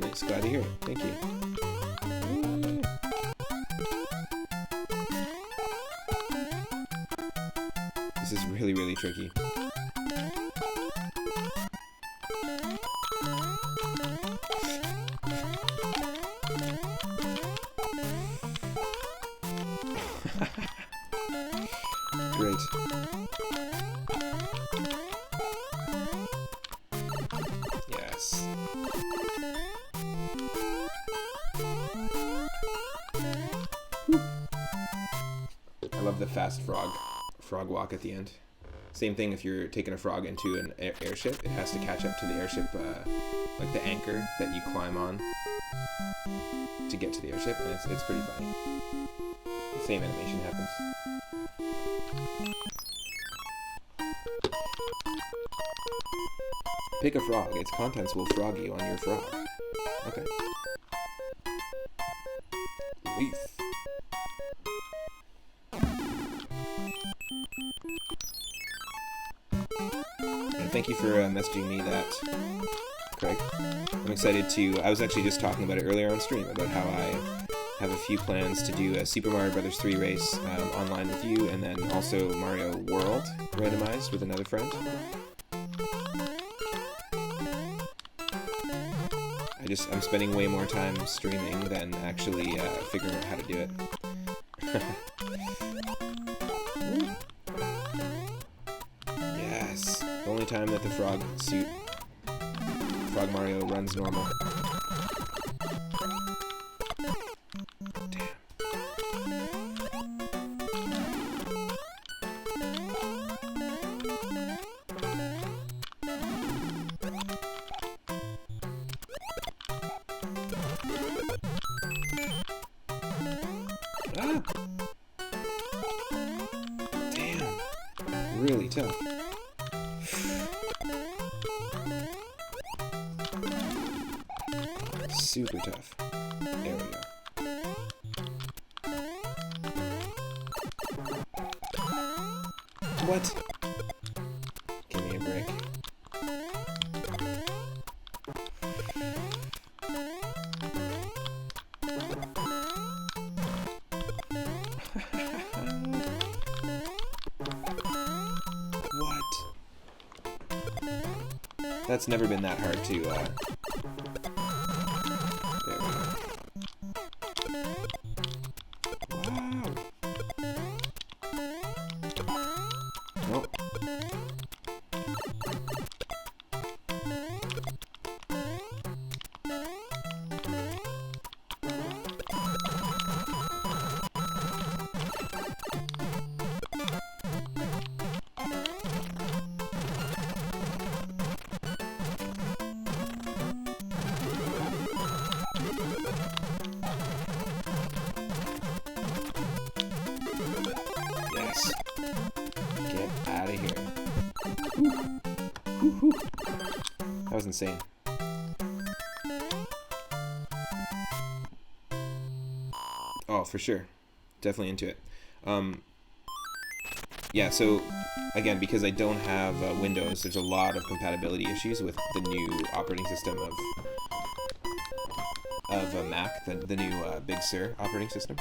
Nice, glad to hear it. Thank you. This is really, really tricky. Great. Yes. Whew. I love the fast frog walk at the end. Same thing if you're taking a frog into an airship, it has to catch up to the airship, like the anchor that you climb on to get to the airship, and it's pretty funny. The same animation happens. Pick a frog. Its contents will frog you on your frog. Okay. Leaf. And thank you for messaging me that, Craig. I'm excited to... I was actually just talking about it earlier on stream, about how I have a few plans to do a Super Mario Bros. 3 race online with you, and then also Mario World randomized with another friend. I'm spending way more time streaming than actually figuring out how to do it. Yes! The only time that the Frog Mario runs normal. Damn. Ah! Damn. Really tough. Super tough. There we go. What? Give me a break. What? That's never been that hard to, there we go. Wow. Nope. Whew. That was insane. Oh, for sure. Definitely into it. Yeah, so again, because I don't have Windows, there's a lot of compatibility issues with the new operating system of Mac, the new Big Sur operating system.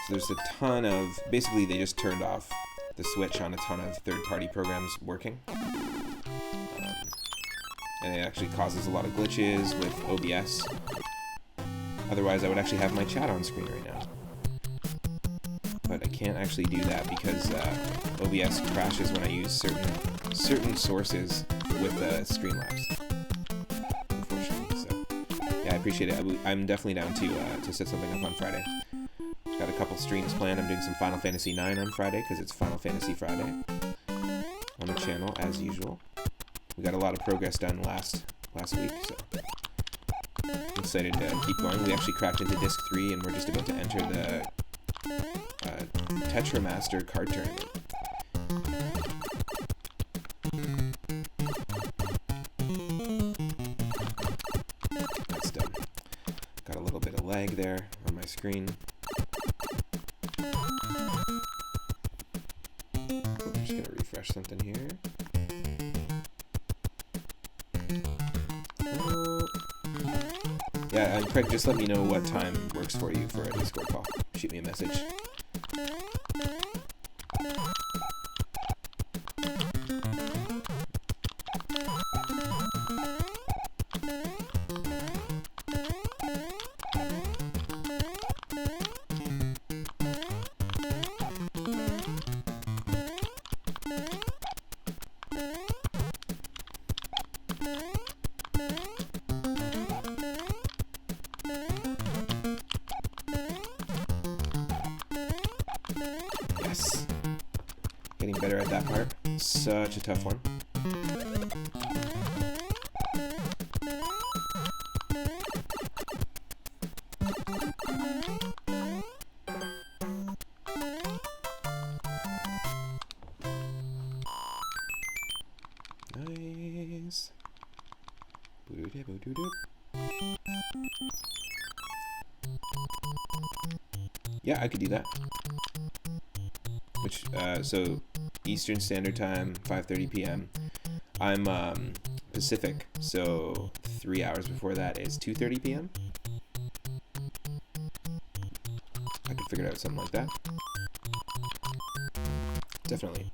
So there's a ton of, basically they just turned off the switch on a ton of third-party programs working. And it actually causes a lot of glitches with OBS. Otherwise, I would actually have my chat on screen right now. But I can't actually do that because OBS crashes when I use certain sources with Streamlabs. Unfortunately, so yeah, I appreciate it. I'm definitely down to set something up on Friday. Got a couple streams planned. I'm doing some Final Fantasy IX on Friday because it's Final Fantasy Friday on the channel as usual. We got a lot of progress done last week, so I'm excited to keep going. We actually cracked into Disc 3 and we're just about to enter the Tetramaster card tournament. That's done. Got a little bit of lag there on my screen. I'm just gonna refresh something here. Yeah, and Craig, just let me know what time works for you for a Discord call. Shoot me a message. Yes. Getting better at that part. Such a tough one. Nice. Yeah, I could do that. Which, so Eastern Standard Time, 5:30 p.m. I'm Pacific, so 3 hours before that is 2:30 p.m. I could figure out something like that. Definitely.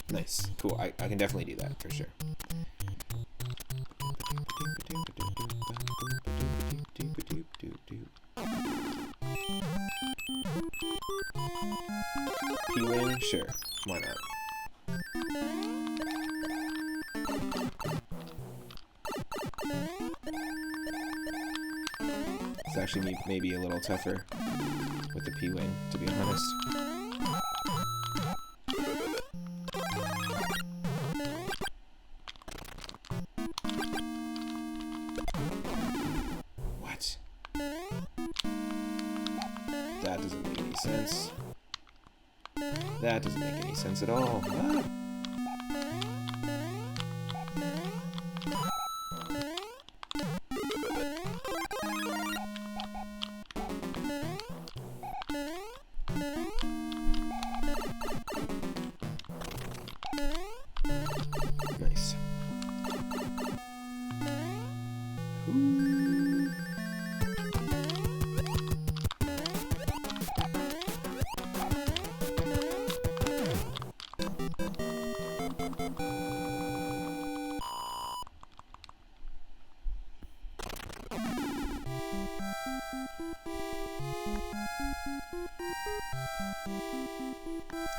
Nice. Cool. I can definitely do that for sure. P-Wing? Sure. Why not? It's actually maybe a little tougher with the P-Wing, to be honest. What? That doesn't make any sense. That doesn't make any sense at all. Ah. Nice. Ooh.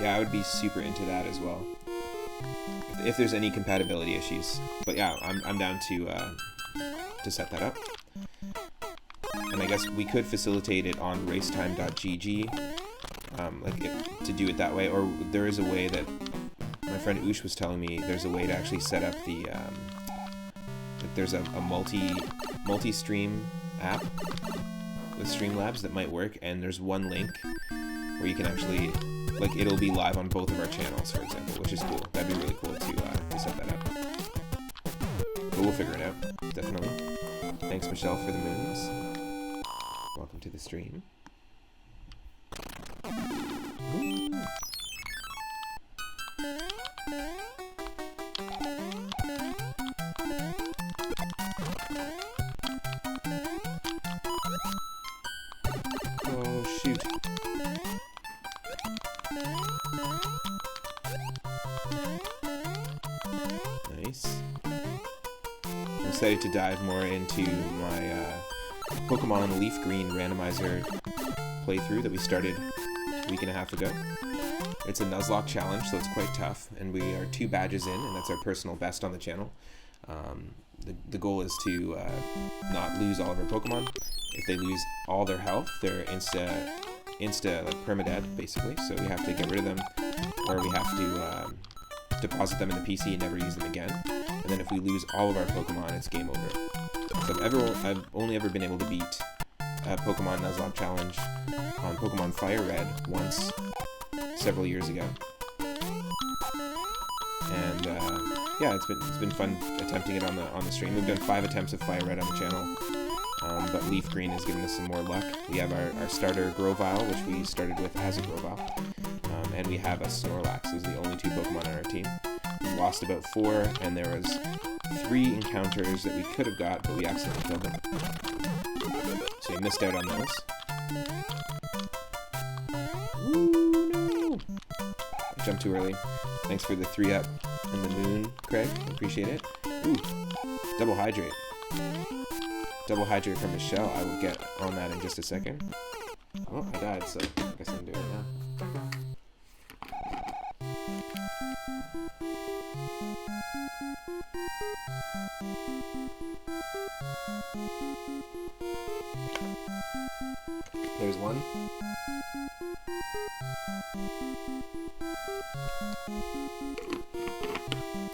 Yeah, I would be super into that as well. If there's any compatibility issues. But yeah, I'm down to set that up. And I guess we could facilitate it on racetime.gg, to do it that way. Or there is a way that my friend Oosh was telling me. There's a way to actually set up the there's a multi-stream app with Streamlabs that might work, and there's one link where you can actually, like, it'll be live on both of our channels, for example, which is cool. That'd be really cool to set that up. But we'll figure it out, definitely. Thanks, Michelle, for the moons. Welcome to the stream. Oh, shoot. Nice. I'm excited to dive more into my Pokemon Leaf Green Randomizer playthrough that we started a week and a half ago. It's a Nuzlocke challenge, so it's quite tough, and we are 2 badges in, and that's our personal best on the channel. The goal is to not lose all of our Pokemon. If they lose all their health, they're insta like permadead, basically, so we have to get rid of them, or we have to deposit them in the PC and never use them again. And then if we lose all of our Pokemon, it's game over. So I've only ever been able to beat a Pokemon Nuzlocke challenge on Pokemon Fire Red once, several years ago. And yeah, it's been fun attempting it on the stream. We've done 5 attempts of Fire Red on the channel, but Leaf Green has given us some more luck. We have our starter Grovyle, which we started with as a Grovyle, and we have a Snorlax. Those are the only 2 Pokemon on our team. We lost about 4, and there was 3 encounters that we could have got, but we accidentally killed them. So we missed out on those. Ooh, no! I jumped too early. Thanks for the 3-up and the moon, Craig. I appreciate it. Ooh, double hydrate. Double hydrate from Michelle. I will get on that in just a second. Oh, I died, so I guess I'm doing it now. There's one.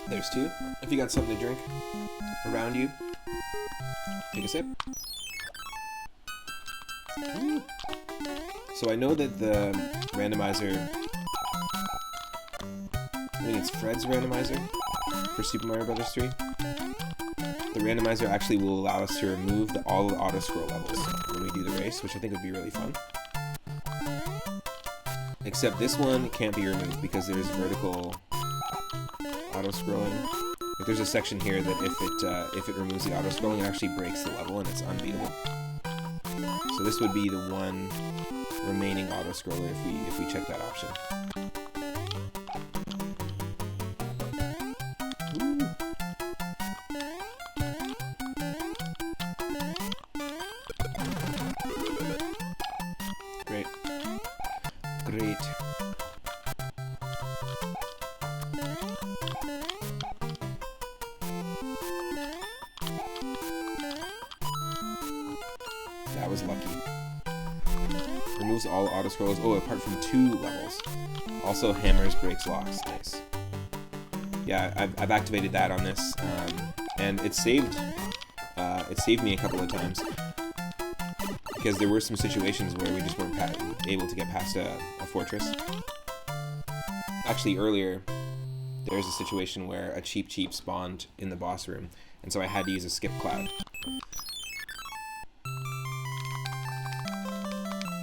There's 2. If you got something to drink around you, take a sip. Ooh. So I know that the randomizer, I think it's Fred's randomizer for Super Mario Bros. 3. The randomizer actually will allow us to remove all the auto-scroll levels when we do the race, which I think would be really fun. Except this one can't be removed because there's vertical auto-scrolling. Like there's a section here that if it removes the auto-scrolling, it actually breaks the level and it's unbeatable. So this would be the one remaining auto-scroller if we check that option. Great. That was lucky. Removes all auto scrolls. Oh, apart from 2 levels. Also hammers, breaks, locks. Nice. Yeah, I've activated that on this, and it saved me a couple of times. Because there were some situations where we just weren't able to get past a fortress. Actually, earlier, there was a situation where a cheap spawned in the boss room, and so I had to use a skip cloud.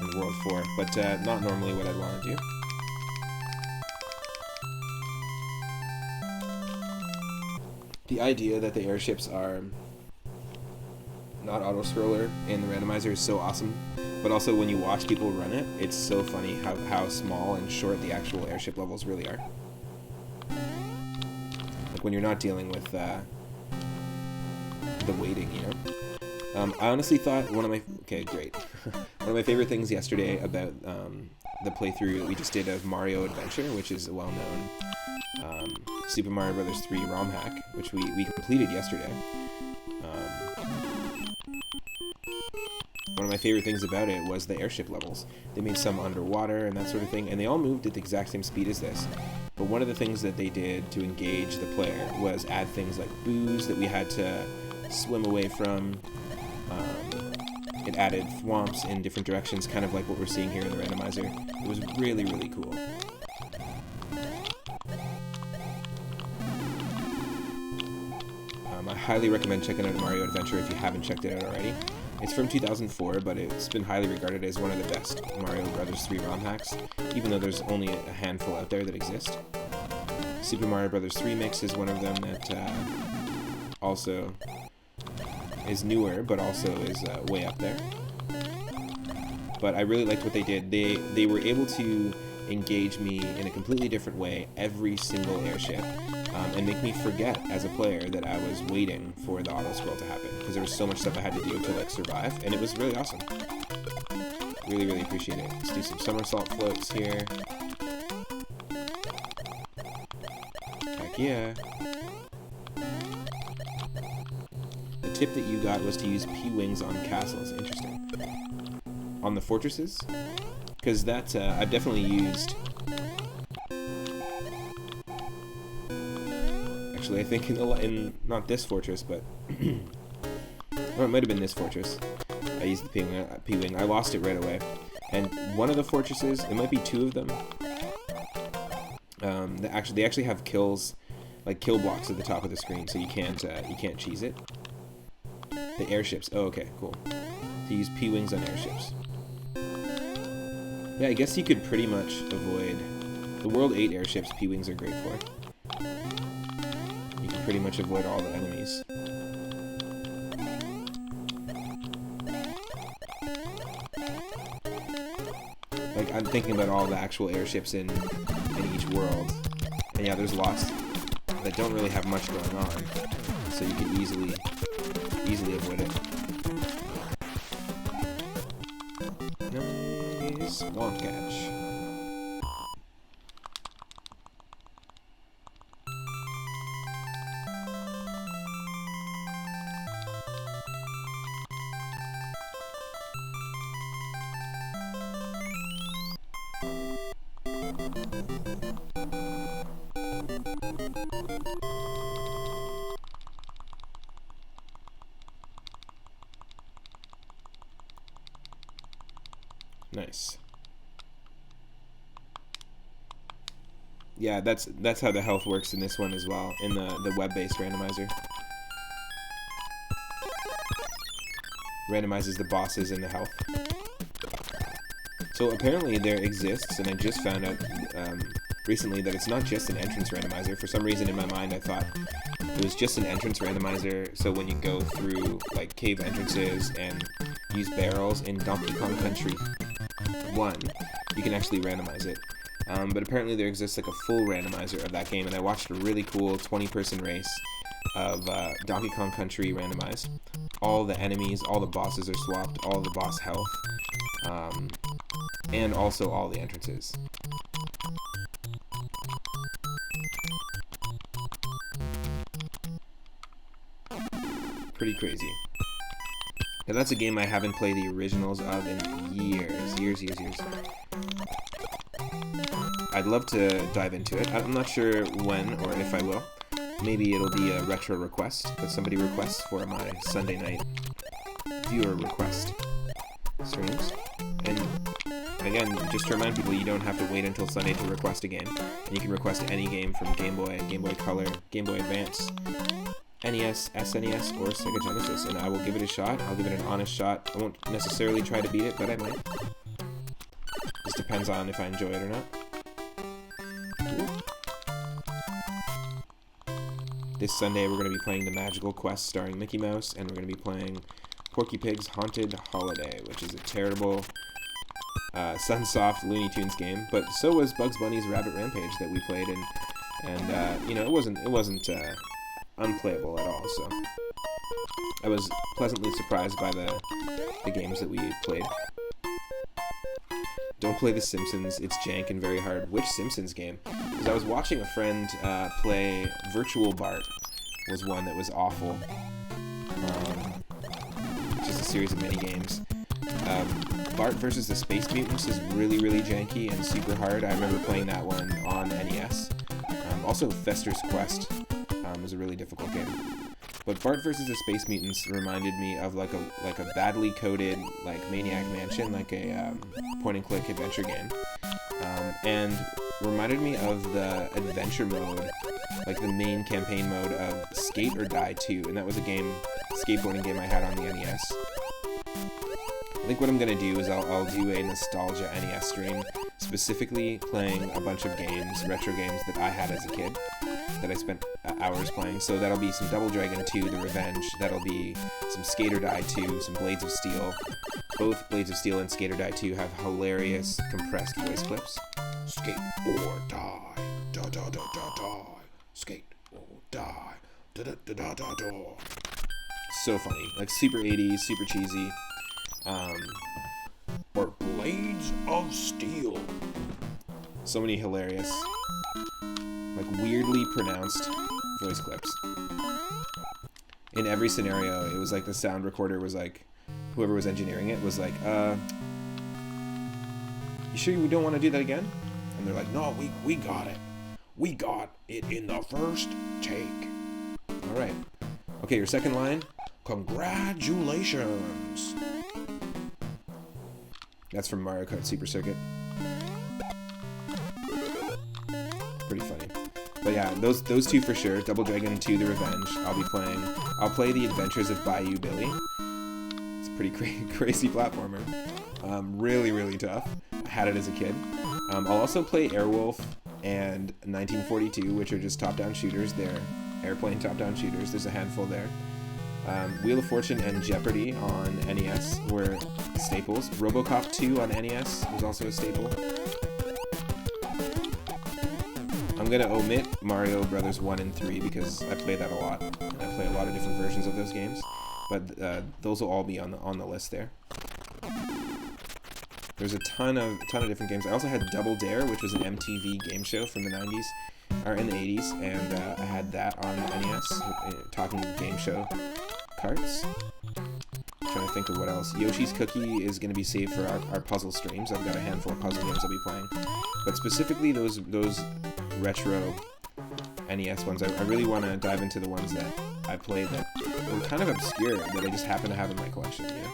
In World 4, but not normally what I'd want to do. The idea that the airships are not auto-scroller in the randomizer is so awesome, but also when you watch people run it, it's so funny how small and short the actual airship levels really are. Like when you're not dealing with the weighting, you know? I honestly thought one of my my favorite things yesterday about the playthrough that we just did of Mario Adventure, which is a well-known Super Mario Bros. 3 ROM hack, which we completed yesterday. One of my favorite things about it was the airship levels. They made some underwater and that sort of thing, and they all moved at the exact same speed as this. But one of the things that they did to engage the player was add things like booze that we had to swim away from. It added thwomps in different directions, kind of like what we're seeing here in the randomizer. It was really, really cool. I highly recommend checking out Mario Adventure if you haven't checked it out already. It's from 2004, but it's been highly regarded as one of the best Mario Bros. 3 ROM hacks, even though there's only a handful out there that exist. Super Mario Bros. 3 Mix is one of them that also is newer, but also is way up there. But I really liked what they did. They were able to engage me in a completely different way every single airship, and make me forget as a player that I was waiting for the auto scroll to happen, because there was so much stuff I had to do to like survive, and it was really awesome. Really, really appreciate it. Let's do some somersault floats here. Heck yeah. The tip that you got was to use P-Wings on castles. Interesting. On the fortresses? Because that, I've definitely used... Actually, I think in not this fortress, but... or it might have been this fortress. I used the P-Wing. I lost it right away. And one of the fortresses, it might be two of them, they actually have kills, like kill blocks at the top of the screen, so you can't cheese it. The airships. Oh, okay, cool. To use P-Wings on airships. Yeah, I guess you could pretty much avoid... The World 8 airships, P-Wings are great for. You can pretty much avoid all the enemies. Like, I'm thinking about all the actual airships in each world. And yeah, there's lots that don't really have much going on. So you can easily avoid it. Nice wonk catch. Nice. Yeah, that's how the health works in this one as well, in the web-based randomizer. Randomizes the bosses and the health. So apparently there exists, and I just found out recently that it's not just an entrance randomizer. For some reason in my mind I thought it was just an entrance randomizer, so when you go through like cave entrances and use barrels in Donkey Kong Country 1, you can actually randomize it. But apparently there exists like a full randomizer of that game, and I watched a really cool 20-person race of Donkey Kong Country randomized. All the enemies, all the bosses are swapped, all the boss health, and also all the entrances. Pretty crazy. Now that's a game I haven't played the originals of in years. I'd love to dive into it. I'm not sure when or if I will. Maybe it'll be a retro request that somebody requests for my Sunday night viewer request streams. And again, just to remind people, you don't have to wait until Sunday to request a game. And you can request any game from Game Boy, Game Boy Color, Game Boy Advance, NES, SNES, or Sega Genesis, and I will give it a shot. I'll give it an honest shot. I won't necessarily try to beat it, but I might. Just depends on if I enjoy it or not. This Sunday we're going to be playing the Magical Quest starring Mickey Mouse, and we're going to be playing Porky Pig's Haunted Holiday, which is a terrible Sunsoft Looney Tunes game, but so was Bugs Bunny's Rabbit Rampage that we played, and you know, it wasn't unplayable at all, so I was pleasantly surprised by the games that we played. Don't play The Simpsons, it's jank and very hard. Which Simpsons game? Because I was watching a friend play Virtual Bart, was one that was awful. Just a series of mini-games. Bart versus the Space Mutants is really, really janky and super hard. I remember playing that one on NES. Also, Fester's Quest was a really difficult game. But Bart versus the Space Mutants reminded me of like a badly coded like Maniac Mansion, like a point and click adventure game, and reminded me of the adventure mode, like the main campaign mode of Skate or Die 2, and that was a skateboarding game I had on the NES. I think what I'm gonna do is I'll do a nostalgia NES stream, specifically playing a bunch of games, retro games that I had as a kid, that I spent hours playing. So that'll be some Double Dragon 2, The Revenge, that'll be some Skate or Die 2, some Blades of Steel. Both Blades of Steel and Skate or Die 2 have hilarious compressed voice clips. Skate or die, da da da da da. Skate or die, da da da da da da. So funny, like super 80s, super cheesy. Or Blades of Steel. So many hilarious, like weirdly pronounced voice clips. In every scenario, it was like the sound recorder was like, whoever was engineering it was like, you sure we don't want to do that again? And they're like, no, we got it. We got it in the first take. All right. Okay, your second line. Congratulations. That's from Mario Kart Super Circuit. Pretty funny. But yeah, those two for sure. Double Dragon 2, The Revenge. I'll be playing. I'll play The Adventures of Bayou Billy. It's a pretty crazy platformer. Really, really tough. I had it as a kid. I'll also play Airwolf and 1942, which are just top-down shooters. They're airplane top-down shooters. There's a handful there. Wheel of Fortune and Jeopardy on NES were staples. RoboCop 2 on NES was also a staple. I'm going to omit Mario Brothers 1 and 3 because I play that a lot. And I play a lot of different versions of those games. But those will all be on the list there. There's a ton of different games. I also had Double Dare, which was an MTV game show from the 90s, or in the 80s, and I had that on NES, talking game show carts. Trying to think of what else. Yoshi's Cookie is going to be saved for our puzzle streams. I've got a handful of puzzle games I'll be playing. But specifically those retro NES ones, I really want to dive into the ones that I played that were kind of obscure, that I just happen to have in my collection, you know?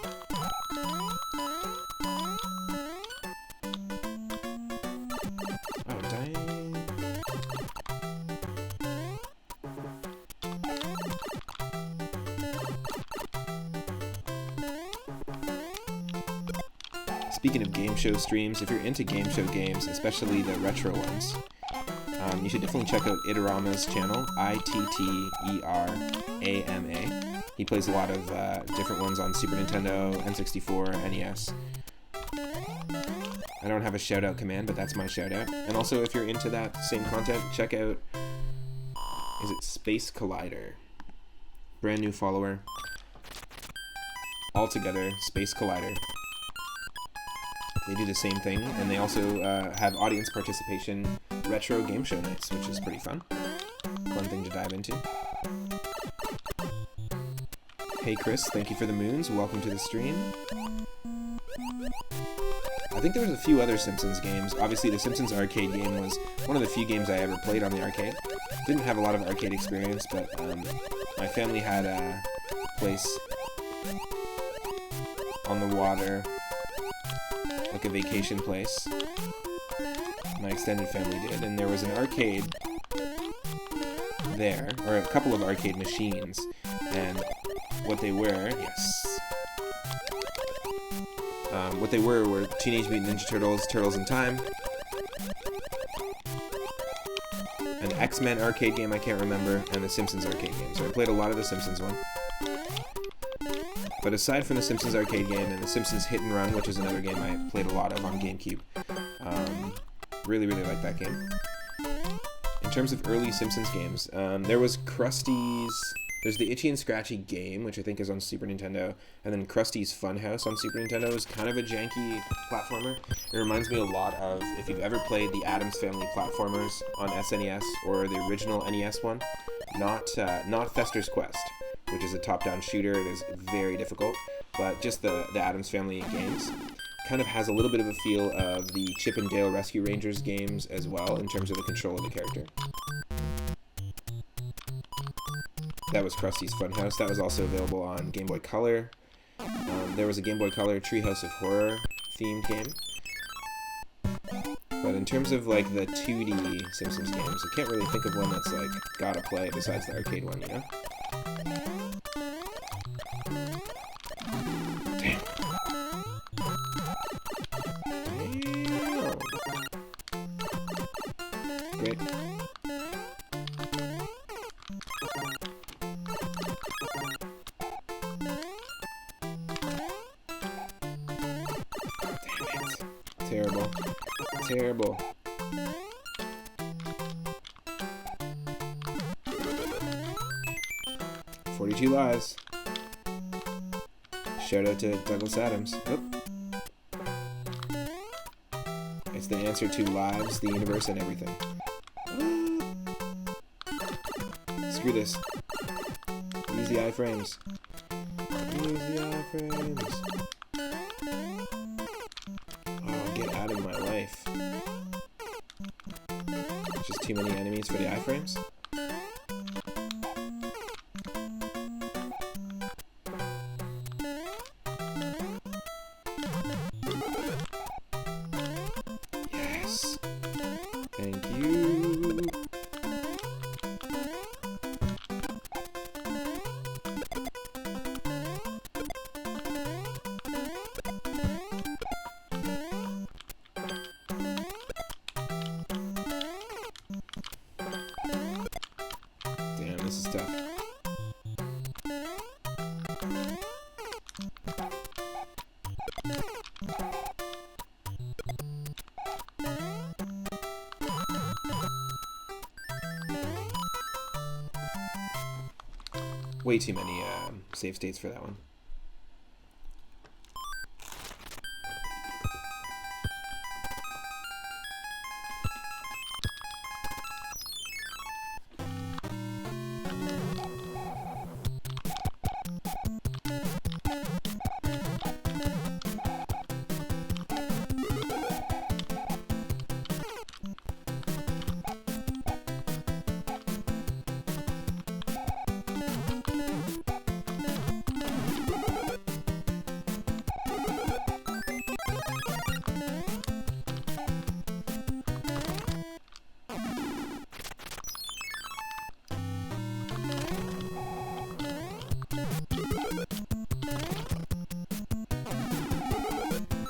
Oh, dang. Speaking of game show streams, if you're into game show games, especially the retro ones, you should definitely check out Itorama's channel, Itterama. He plays a lot of different ones on Super Nintendo, N64, NES. I don't have a shout-out command, but that's my shout-out. And also, if you're into that same content, check out, is it Space Collider? Brand new follower. All together, Space Collider. They do the same thing, and they also have audience participation retro game show nights, which is pretty fun. Fun thing to dive into. Hey Chris, thank you for the moons. Welcome to the stream. I think there was a few other Simpsons games. Obviously, the Simpsons arcade game was one of the few games I ever played on the arcade. Didn't have a lot of arcade experience, but my family had a place on the water, like a vacation place. My extended family did, and there was an arcade there, or a couple of arcade machines, and what they were, what they were Teenage Mutant Ninja Turtles, Turtles in Time, an X-Men arcade game I can't remember, and the Simpsons arcade game. So I played a lot of the Simpsons one. But aside from the Simpsons arcade game and the Simpsons Hit and Run, which is another game I played a lot of on GameCube, really, really like that game. In terms of early Simpsons games, there was Krusty's... There's the Itchy and Scratchy game, which I think is on Super Nintendo, and then Krusty's Funhouse on Super Nintendo is kind of a janky platformer. It reminds me a lot of, if you've ever played the Addams Family platformers on SNES, or the original NES one, not Fester's Quest, which is a top-down shooter. It is very difficult, but just the Addams Family games kind of has a little bit of a feel of the Chip and Dale Rescue Rangers games as well, in terms of the control of the character. That was Krusty's Funhouse. That was also available on Game Boy Color. There was a Game Boy Color Treehouse of Horror themed game. But in terms of like the 2D Simpsons games, I can't really think of one that's like gotta play besides the arcade one, you know? Damn. Damn. Great. Terrible. Terrible. "42 lives. Shout out to Douglas Adams. Oh. It's the answer to lives, the universe, and everything. Screw this. Use the iframes. Use the iframes. Get out of my life. Just too many enemies for the iframes. Yes. Thank you. This is tough. Way too many save states for that one.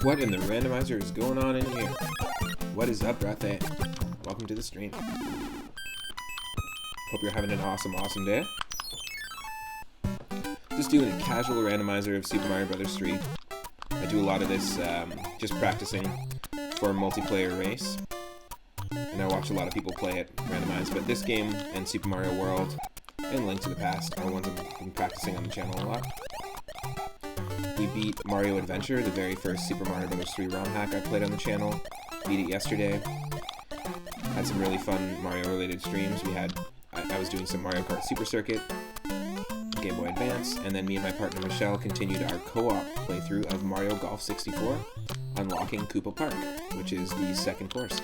What in the randomizer is going on in here? What is up, Rathe? Welcome to the stream. Hope you're having an awesome, awesome day. Just doing a casual randomizer of Super Mario Bros. 3. I do a lot of this just practicing for multiplayer race. And I watch a lot of people play it randomized. But this game and Super Mario World and Link to the Past are ones I've been practicing on the channel a lot. We beat Mario Adventure, the very first Super Mario Bros. 3 ROM hack I played on the channel. Beat it yesterday. Had some really fun Mario-related streams. I was doing some Mario Kart Super Circuit, Game Boy Advance, and then me and my partner Michelle continued our co-op playthrough of Mario Golf 64, unlocking Koopa Park, which is the second course.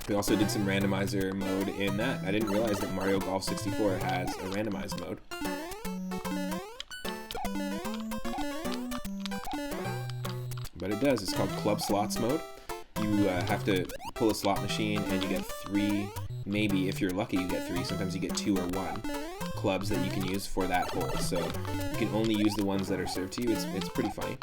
We also did some randomizer mode in that. I didn't realize that Mario Golf 64 has a randomized mode. But it does. It's called Club Slots mode. You have to pull a slot machine and you get 3, maybe if you're lucky you get 3, sometimes you get 2 or 1 clubs that you can use for that hole. So you can only use the ones that are served to you. It's pretty funny.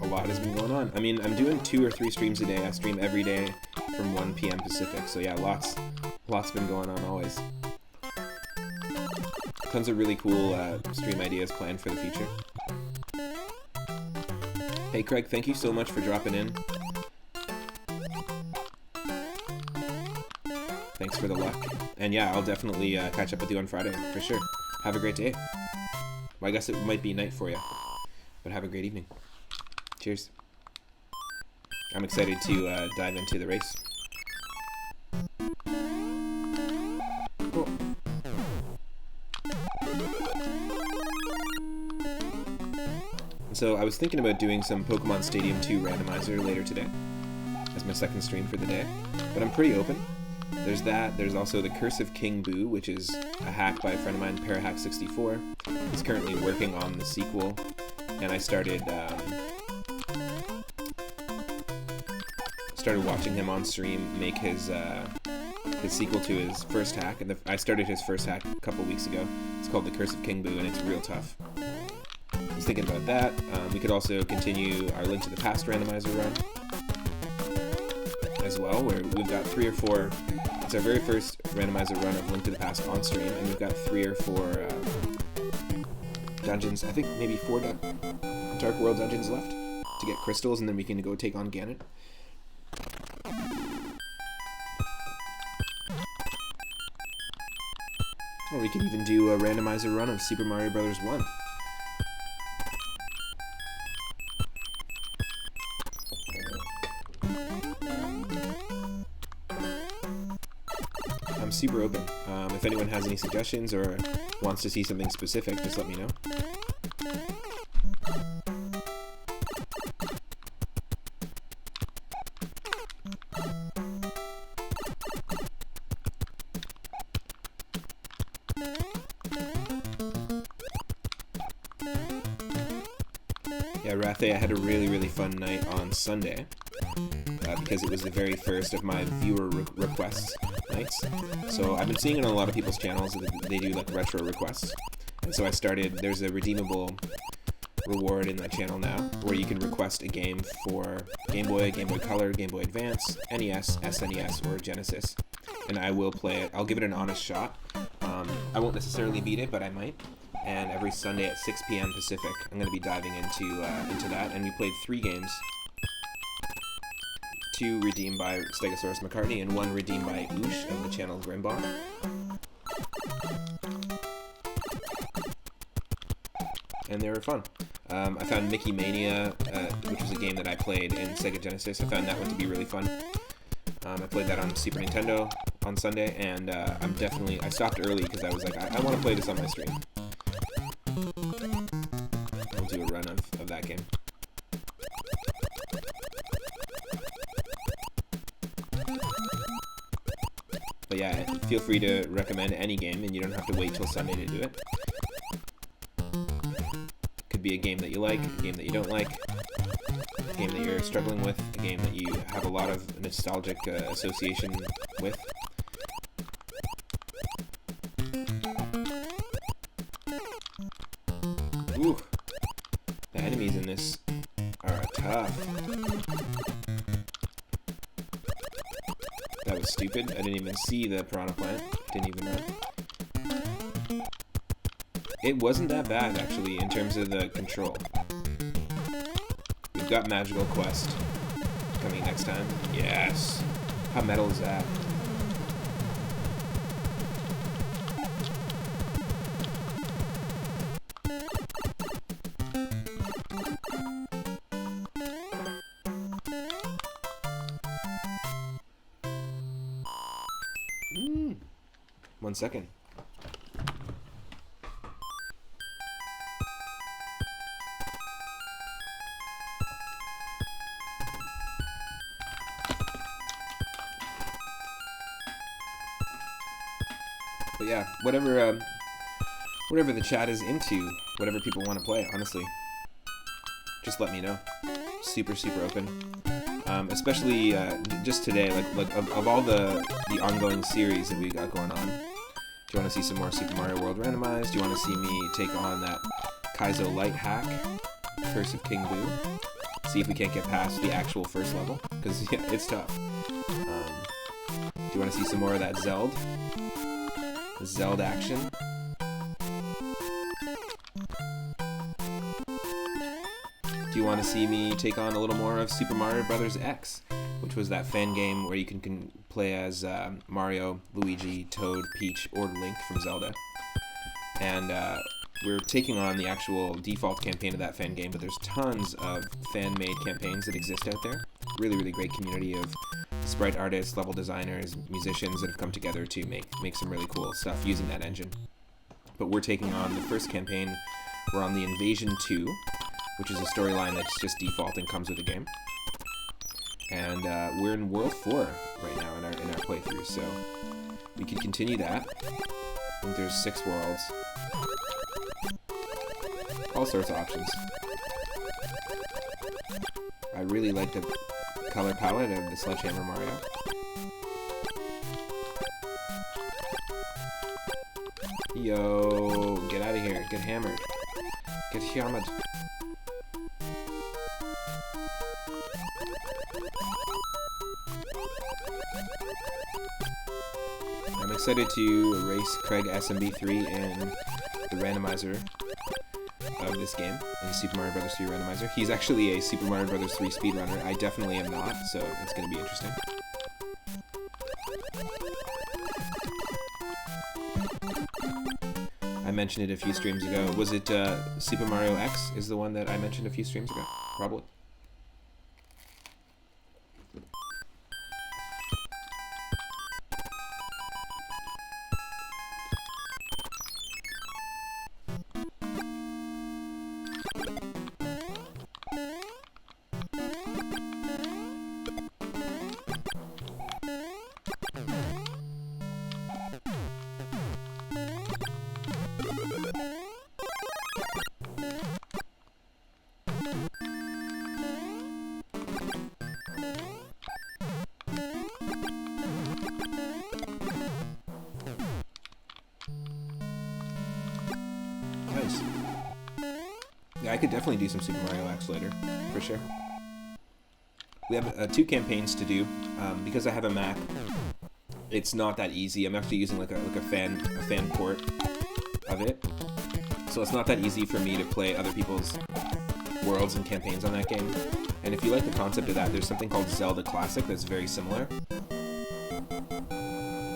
A lot has been going on. I mean, I'm doing 2 or 3 streams a day. I stream every day from 1 p.m. Pacific. So yeah, lots been going on always. Tons of really cool stream ideas planned for the future. Hey Craig, thank you so much for dropping in. Thanks for the luck. And yeah, I'll definitely catch up with you on Friday, for sure. Have a great day. Well, I guess it might be night for you, but have a great evening. Cheers. I'm excited to dive into the race. Cool. So I was thinking about doing some Pokemon Stadium 2 Randomizer later today as my second stream for the day, but I'm pretty open. There's that. There's also the Curse of King Boo, which is a hack by a friend of mine, Parahack64. He's currently working on the sequel, and I started watching him on stream make his sequel to his first hack, and I started his first hack a couple weeks ago. It's called the Curse of King Boo, and it's real tough. He's thinking about that. We could also continue our Link to the Past randomizer run as well, where we've got 3 or 4. It's our very first randomizer run of Link to the Past on stream, and we've got 3 or 4 dungeons. I think maybe 4 Dark World dungeons left to get crystals, and then we can go take on Ganon. Or we could even do a randomizer run of Super Mario Bros. 1. I'm super open. If anyone has any suggestions or wants to see something specific, just let me know. Yeah, Rathe, I had a really fun night on Sunday because it was the very first of my viewer requests nights. So I've been seeing it on a lot of people's channels that they do like retro requests. And so I started, there's a redeemable reward in that channel now where you can request a game for Game Boy, Game Boy Color, Game Boy Advance, NES, SNES, or Genesis. And I will play it. I'll give it an honest shot. I won't necessarily beat it, but I might. And every Sunday at 6 p.m. Pacific, I'm going to be diving into that. And we played 3 games. 2 redeemed by Stegosaurus McCartney, and 1 redeemed by Oosh of the channel Grimbot. And they were fun. I found Mickey Mania, which was a game that I played in Sega Genesis. I found that one to be really fun. I played that on Super Nintendo on Sunday, and I stopped early because I was like, I want to play this on my stream. I'll do a run of that game. But yeah, feel free to recommend any game, and you don't have to wait till Sunday to do it. Could be a game that you like, a game that you don't like, a game that you're struggling with, a game that you have a lot of nostalgic association with. Ooh, the enemies in this are tough. That was stupid. I didn't even see the piranha plant. Didn't even run. It wasn't that bad, actually, in terms of the control. We've got Magical Quest coming next time. Yes! How metal is that? One second. But yeah, whatever the chat is into, whatever people want to play, honestly, just let me know. Super open. Especially just today, like of all the ongoing series that we got going on. Do you want to see some more Super Mario World Randomized? Do you want to see me take on that Kaizo Light hack, Curse of King Boo? See if we can't get past the actual first level, because yeah, it's tough. Do you want to see some more of that Zeld action? Do you want to see me take on a little more of Super Mario Bros. X, which was that fan game where you can play as Mario, Luigi, Toad, Peach, or Link from Zelda? And we're taking on the actual default campaign of that fan game, but there's tons of fan-made campaigns that exist out there. Really great community of sprite artists, level designers, musicians that have come together to make some really cool stuff using that engine. But we're taking on the first campaign. We're on the Invasion 2, which is a storyline that's just default and comes with the game. And we're in World 4 right now in our playthrough, so we can continue that. I think there's 6 worlds. All sorts of options. I really like the color palette of the Sledgehammer Mario. Yo, get out of here. Get hammered. Get hammered. I'm excited to race Craig SMB3 in the randomizer of this game, in Super Mario Bros. 3 Randomizer. He's actually a Super Mario Bros. 3 speedrunner. I definitely am not, so it's going to be interesting. I mentioned it a few streams ago. Was it Super Mario X is the one that I mentioned a few streams ago? Probably. Nice. Yeah, I could definitely do some Super Mario X later, for sure. We have 2 campaigns to do. Because I have a Mac, it's not that easy. I'm actually using like a fan port of it, so it's not that easy for me to play other people's worlds and campaigns on that game. And if you like the concept of that, there's something called Zelda Classic that's very similar.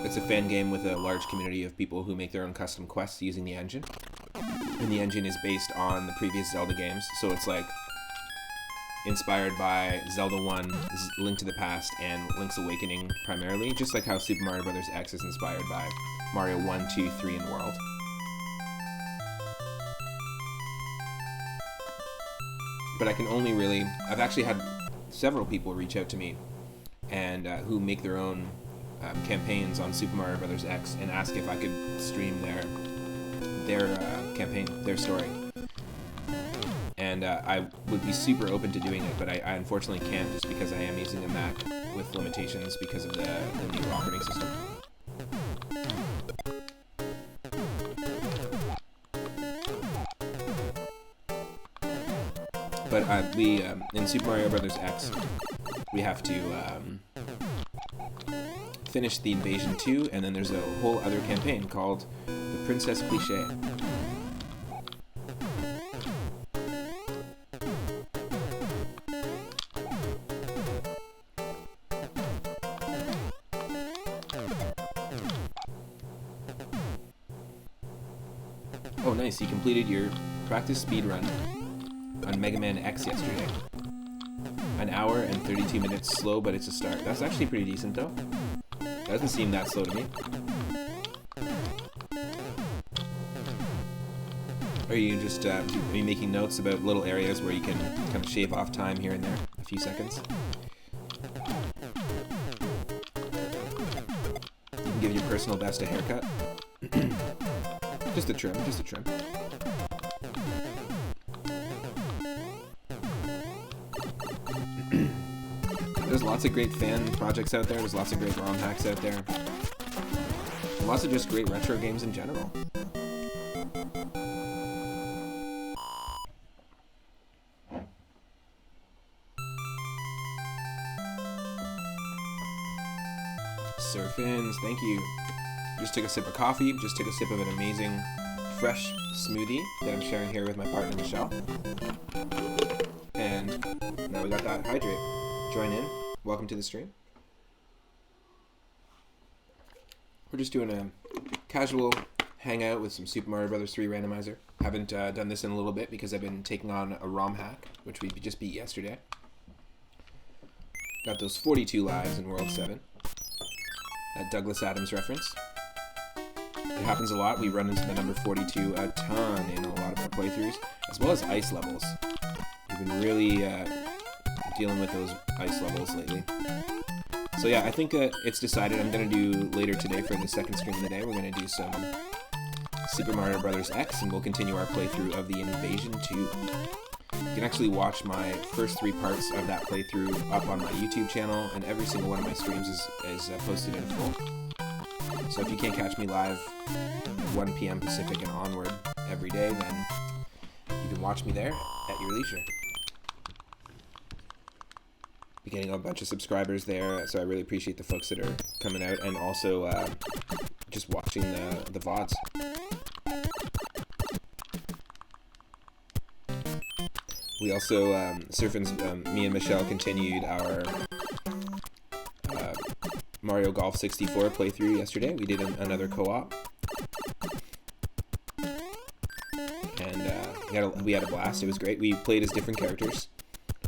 It's a fan game with a large community of people who make their own custom quests using the engine. And the engine is based on the previous Zelda games, so it's like inspired by Zelda 1, Link to the Past, and Link's Awakening primarily, just like how Super Mario Bros. X is inspired by Mario 1, 2, 3, and World. But I can only really... I've actually had several people reach out to me and who make their own campaigns on Super Mario Bros. X and ask if I could stream their campaign, their story. And I would be super open to doing it, but I unfortunately can't just because I am using a Mac with limitations because of the new operating system. But we, in Super Mario Bros. X, we have to finish the Invasion 2, and then there's a whole other campaign called The Princess Cliché. Oh nice, you completed your practice speedrun on Mega Man X yesterday. An hour and 32 minutes slow, but it's a start. That's actually pretty decent though. Doesn't seem that slow to me. Are you just are you making notes about little areas where you can kind of shave off time here and there, a few seconds? You can give your personal best a haircut. Just a trim, just a trim. There's lots of great fan projects out there. There's lots of great ROM hacks out there. And lots of just great retro games in general. Surfins, thank you. Just took a sip of coffee, just took a sip of an amazing fresh smoothie that I'm sharing here with my partner Michelle. And now we got that hydrate. Join in. Welcome to the stream. We're just doing a casual hangout with some Super Mario Bros. 3 Randomizer. Haven't done this in a little bit because I've been taking on a ROM hack, which we just beat yesterday. Got those 42 lives in World 7. That Douglas Adams reference. It happens a lot. We run into the number 42 a ton in a lot of our playthroughs, as well as ice levels. We've been really dealing with those ice levels lately. So yeah, I think it's decided I'm going to do later today for the second stream of the day. We're going to do some Super Mario Bros. X, and we'll continue our playthrough of the Invasion 2. You can actually watch my first 3 parts of that playthrough up on my YouTube channel, and every single one of my streams is posted in full. So if you can't catch me live at 1 p.m. Pacific and onward every day, then you can watch me there at your leisure. Be getting a bunch of subscribers there, so I really appreciate the folks that are coming out, and also just watching the VODs. We also, me and Michelle continued our Mario Golf 64 playthrough yesterday. We did another co-op. And we had a blast. It was great. We played as different characters,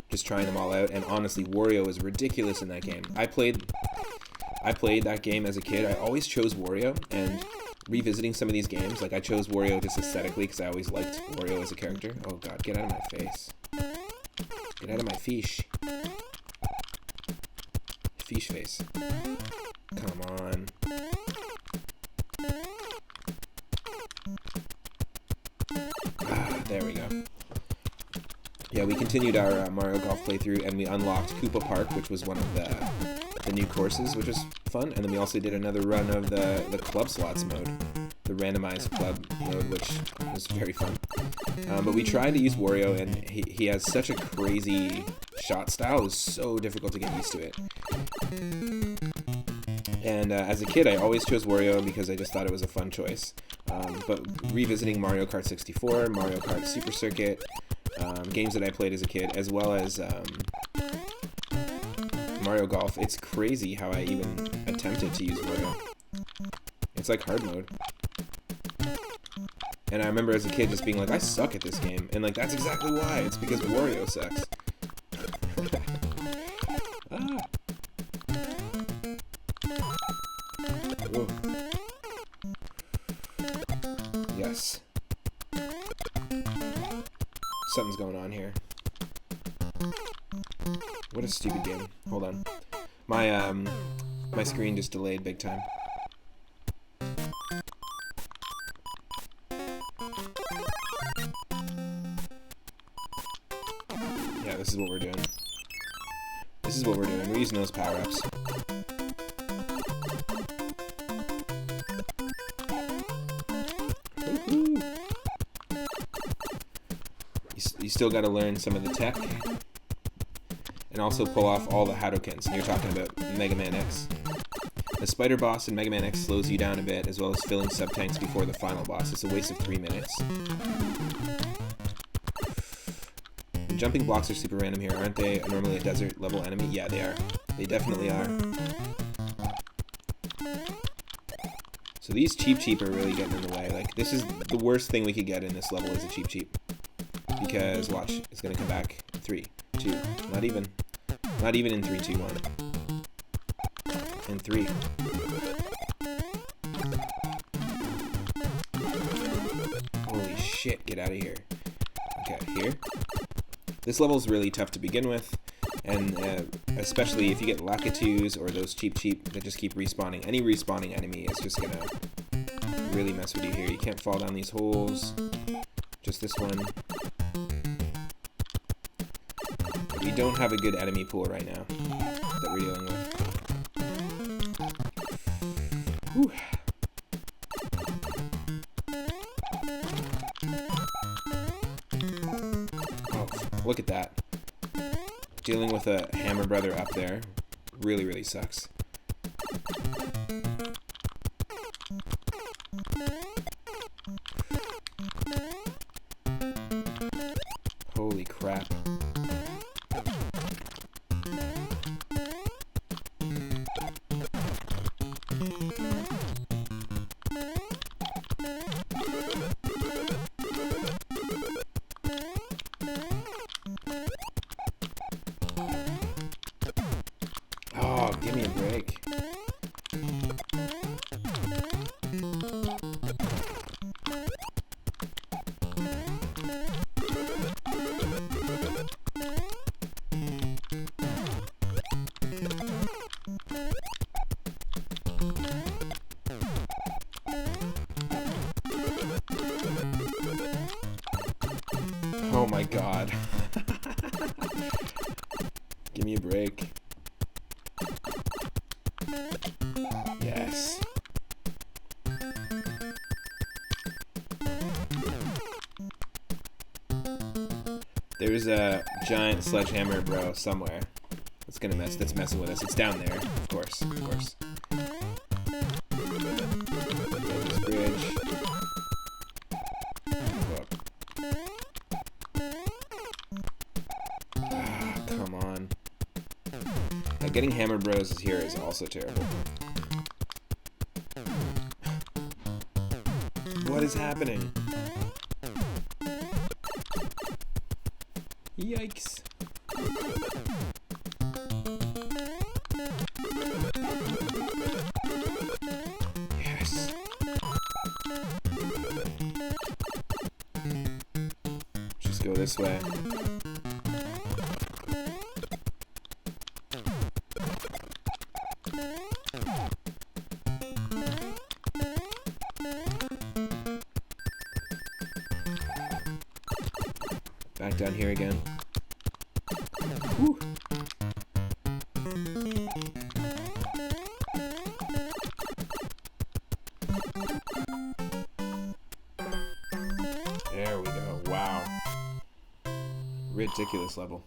just trying them all out. And honestly, Wario is ridiculous in that game. I played that game as a kid. I always chose Wario, and revisiting some of these games, like I chose Wario just aesthetically because I always liked Wario as a character. Oh god, get out of my face. Get out of my fish. Fish face. Come on. There we go. Yeah, we continued our Mario Golf playthrough, and we unlocked Koopa Park, which was one of the new courses, which was fun. And then we also did another run of the club slots mode, the randomized club mode, which was very fun. But we tried to use Wario, and he has such a crazy shot style. It was so difficult to get used to it. And as a kid, I always chose Wario because I just thought it was a fun choice. But revisiting Mario Kart 64, Mario Kart Super Circuit, games that I played as a kid, as well as Mario Golf, it's crazy how I even attempted to use Wario. It's like hard mode. And I remember as a kid just being like, I suck at this game. And like, that's exactly why. It's because Wario sucks. Ah. Whoa. Yes. Something's going on here. What a stupid game. Hold on. My screen just delayed big time. Yeah, this is what we're doing. This is what we're doing. We're using those power-ups. You still got to learn some of the tech, and also pull off all the Hadokens. And you're talking about Mega Man X. The spider boss in Mega Man X slows you down a bit, as well as filling sub-tanks before the final boss. It's a waste of 3 minutes. The jumping blocks are super random here, aren't they? Normally a desert level enemy? Yeah, they are. They definitely are. So these cheap are really getting in the way. Like, this is the worst thing we could get in this level is a cheap. Because, watch, it's going to come back in 3, 2, not even in 3, 2, 1. In 3. Holy shit, get out of here. Okay, here. This level is really tough to begin with, and especially if you get Lakitus or those cheap that just keep respawning. Any respawning enemy is just going to really mess with you here. You can't fall down these holes. Just this one. We don't have a good enemy pool right now that we're dealing with. Whew. Oh, look at that. Dealing with a hammer brother up there really sucks. Holy crap. Oh, give me a break. break. Yes. There's a giant sledgehammer bro somewhere. That's messing with us. It's down there, of course. This bridge. Come on. Getting hammer bros here is also terrible. What is happening? Yikes. Yes. Just go this way. Back down here again. Whew. There we go. Wow. Ridiculous level.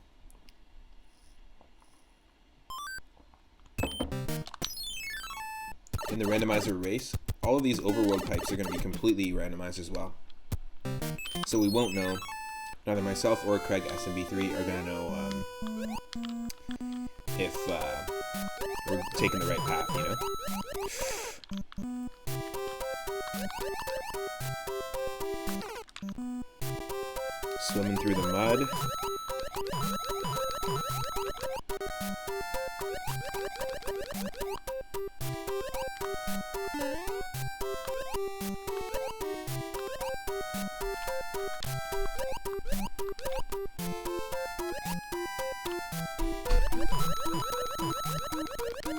In the randomizer race, all of these overworld pipes are going to be completely randomized as well. So we won't know. Neither myself or Craig SMB3 are going to know if we're taking the right path, you know? Swimming through the mud.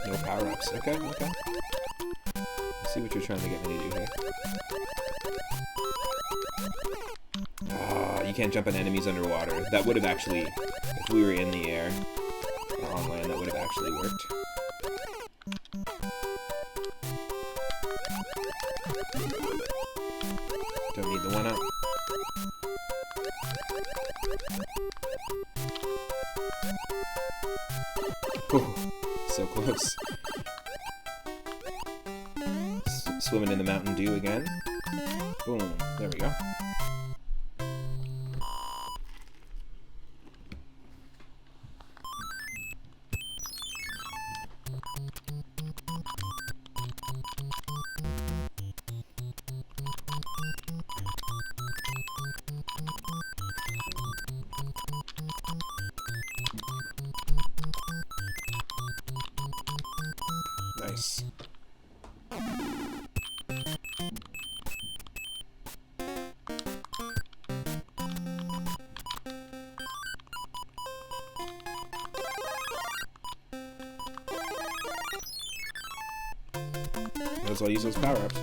No power-ups. Okay. Let's see what you're trying to get me to do here. You can't jump on enemies underwater. That would have actually, if we were in the air or on land, that would have actually worked. Don't need the one-up. So close. Swimming in the Mountain Dew again. Boom. There we go. Nice. Might as well use those power-ups.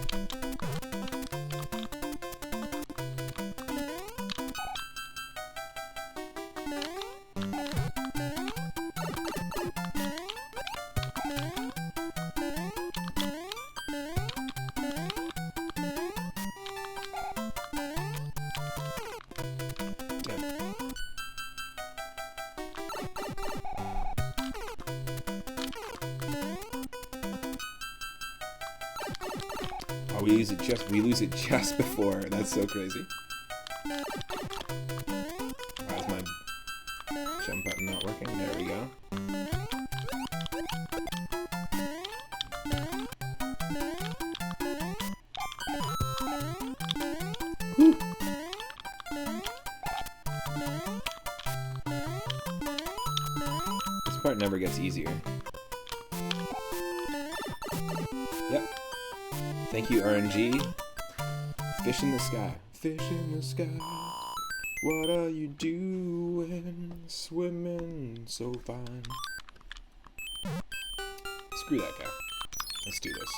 Oh, we lose it just before. That's so crazy. Why is my jump button not working? There we go. Whew. This part never gets easier. Yep. Thank you, RNG. Fish in the sky. Fish in the sky. What are you doing? Swimming so fine. Screw that guy. Let's do this.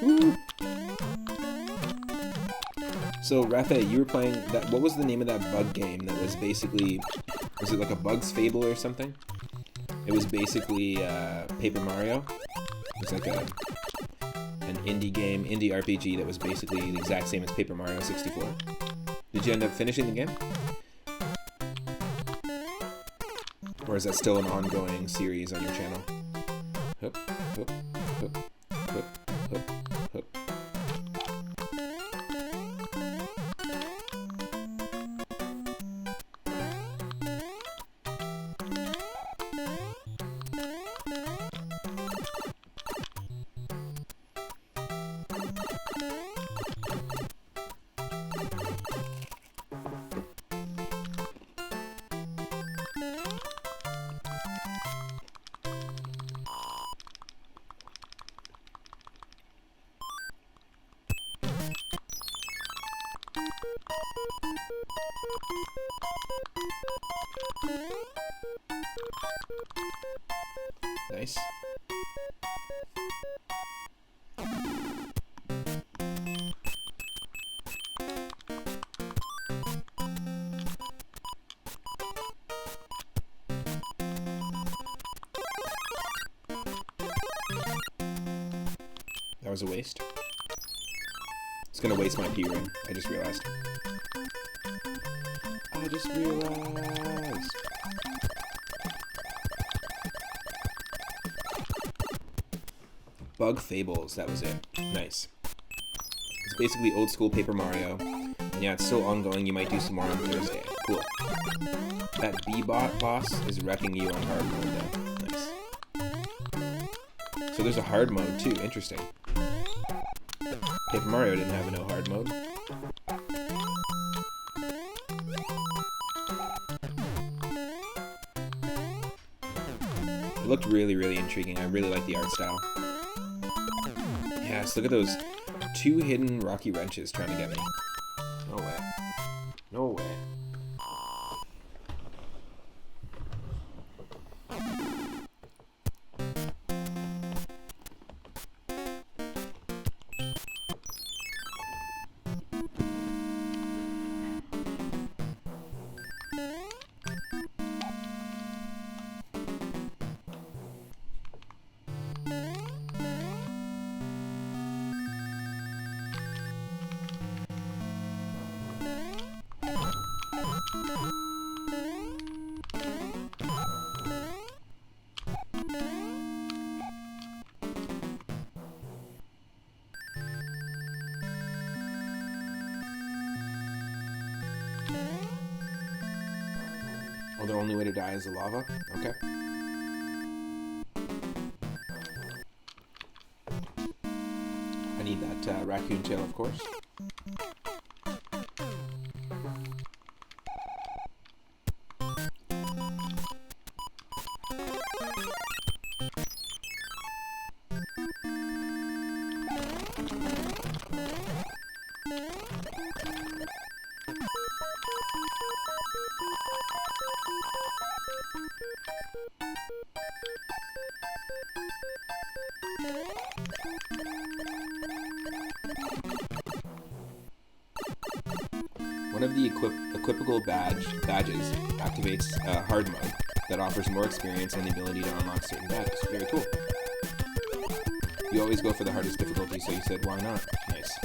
Woo. So, Rafa, you were playing that. What was the name of that bug game that was basically... Was it like a Bug's Fable or something? It was basically Paper Mario. It was like an indie game, indie RPG that was basically the exact same as Paper Mario 64. Did you end up finishing the game? Or is that still an ongoing series on your channel? Hup, hup, hup, hup, hup, hup. Nice. That was a waste. It's gonna waste my P ring. I just realized. Bug Fables, that was it. Nice. It's basically old school Paper Mario. And yeah, it's still ongoing. You might do some more on Thursday. Cool. That B-bot boss is wrecking you on hard mode though. Nice. So there's a hard mode too. Interesting. Paper Mario didn't have a no hard mode. It looked really, really intriguing. I really like the art style. Yes, look at those two hidden rocky wrenches trying to get me. No way. No way. Oh, the only way to die is the lava? Okay. I need that raccoon tail, of course. One of the equipable badges activates hard mode that offers more experience and the ability to unlock certain badges. Very cool. You always go for the hardest difficulty, so you said, why not? Nice.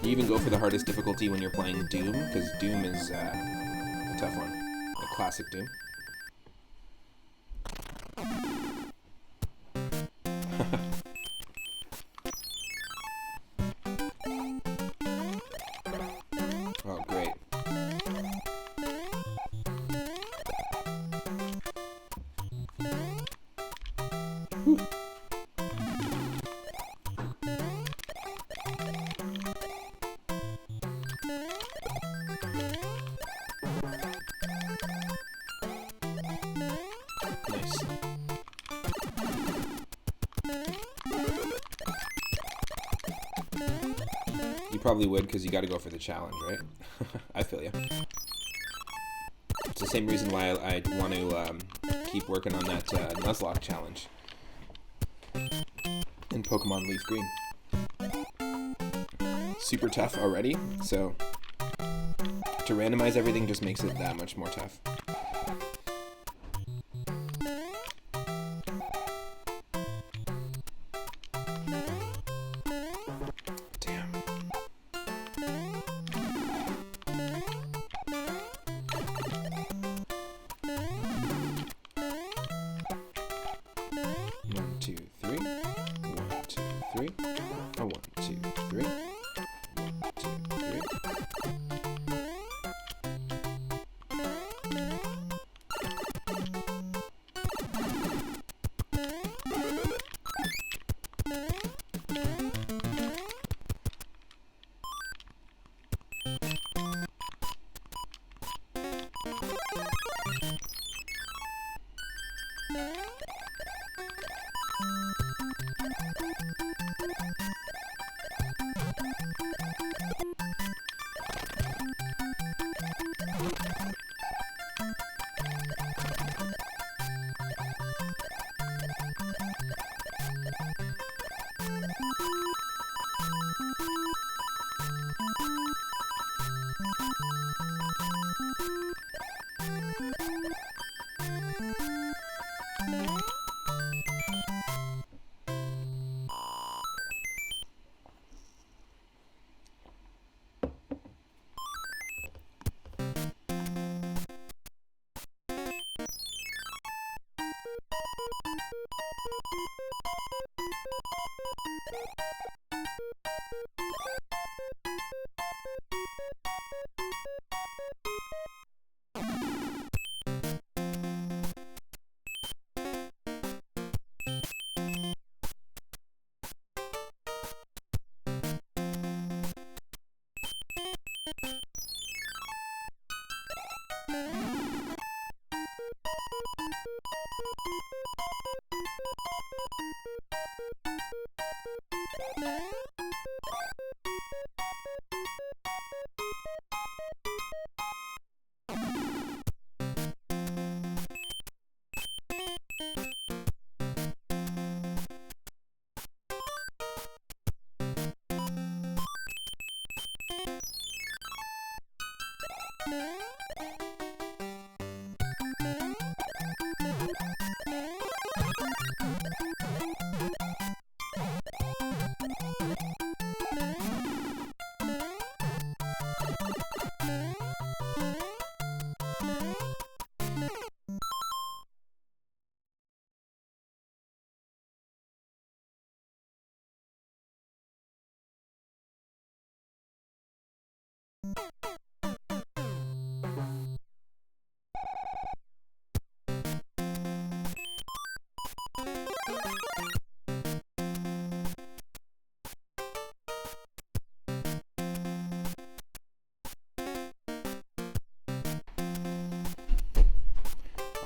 You even go for the hardest difficulty when you're playing Doom, because Doom is a tough one. A classic Doom. Oh, great. Whew. Nice. You probably would because you got to go for the challenge, right? I feel you. It's the same reason why I want to keep working on that Nuzlocke challenge. in Pokemon Leaf Green. Super tough already, so to randomize everything just makes it that much more tough. Damn. One, two, three. 1, 2, 3. Oh, 1, 2, 3. 1, 2, 3.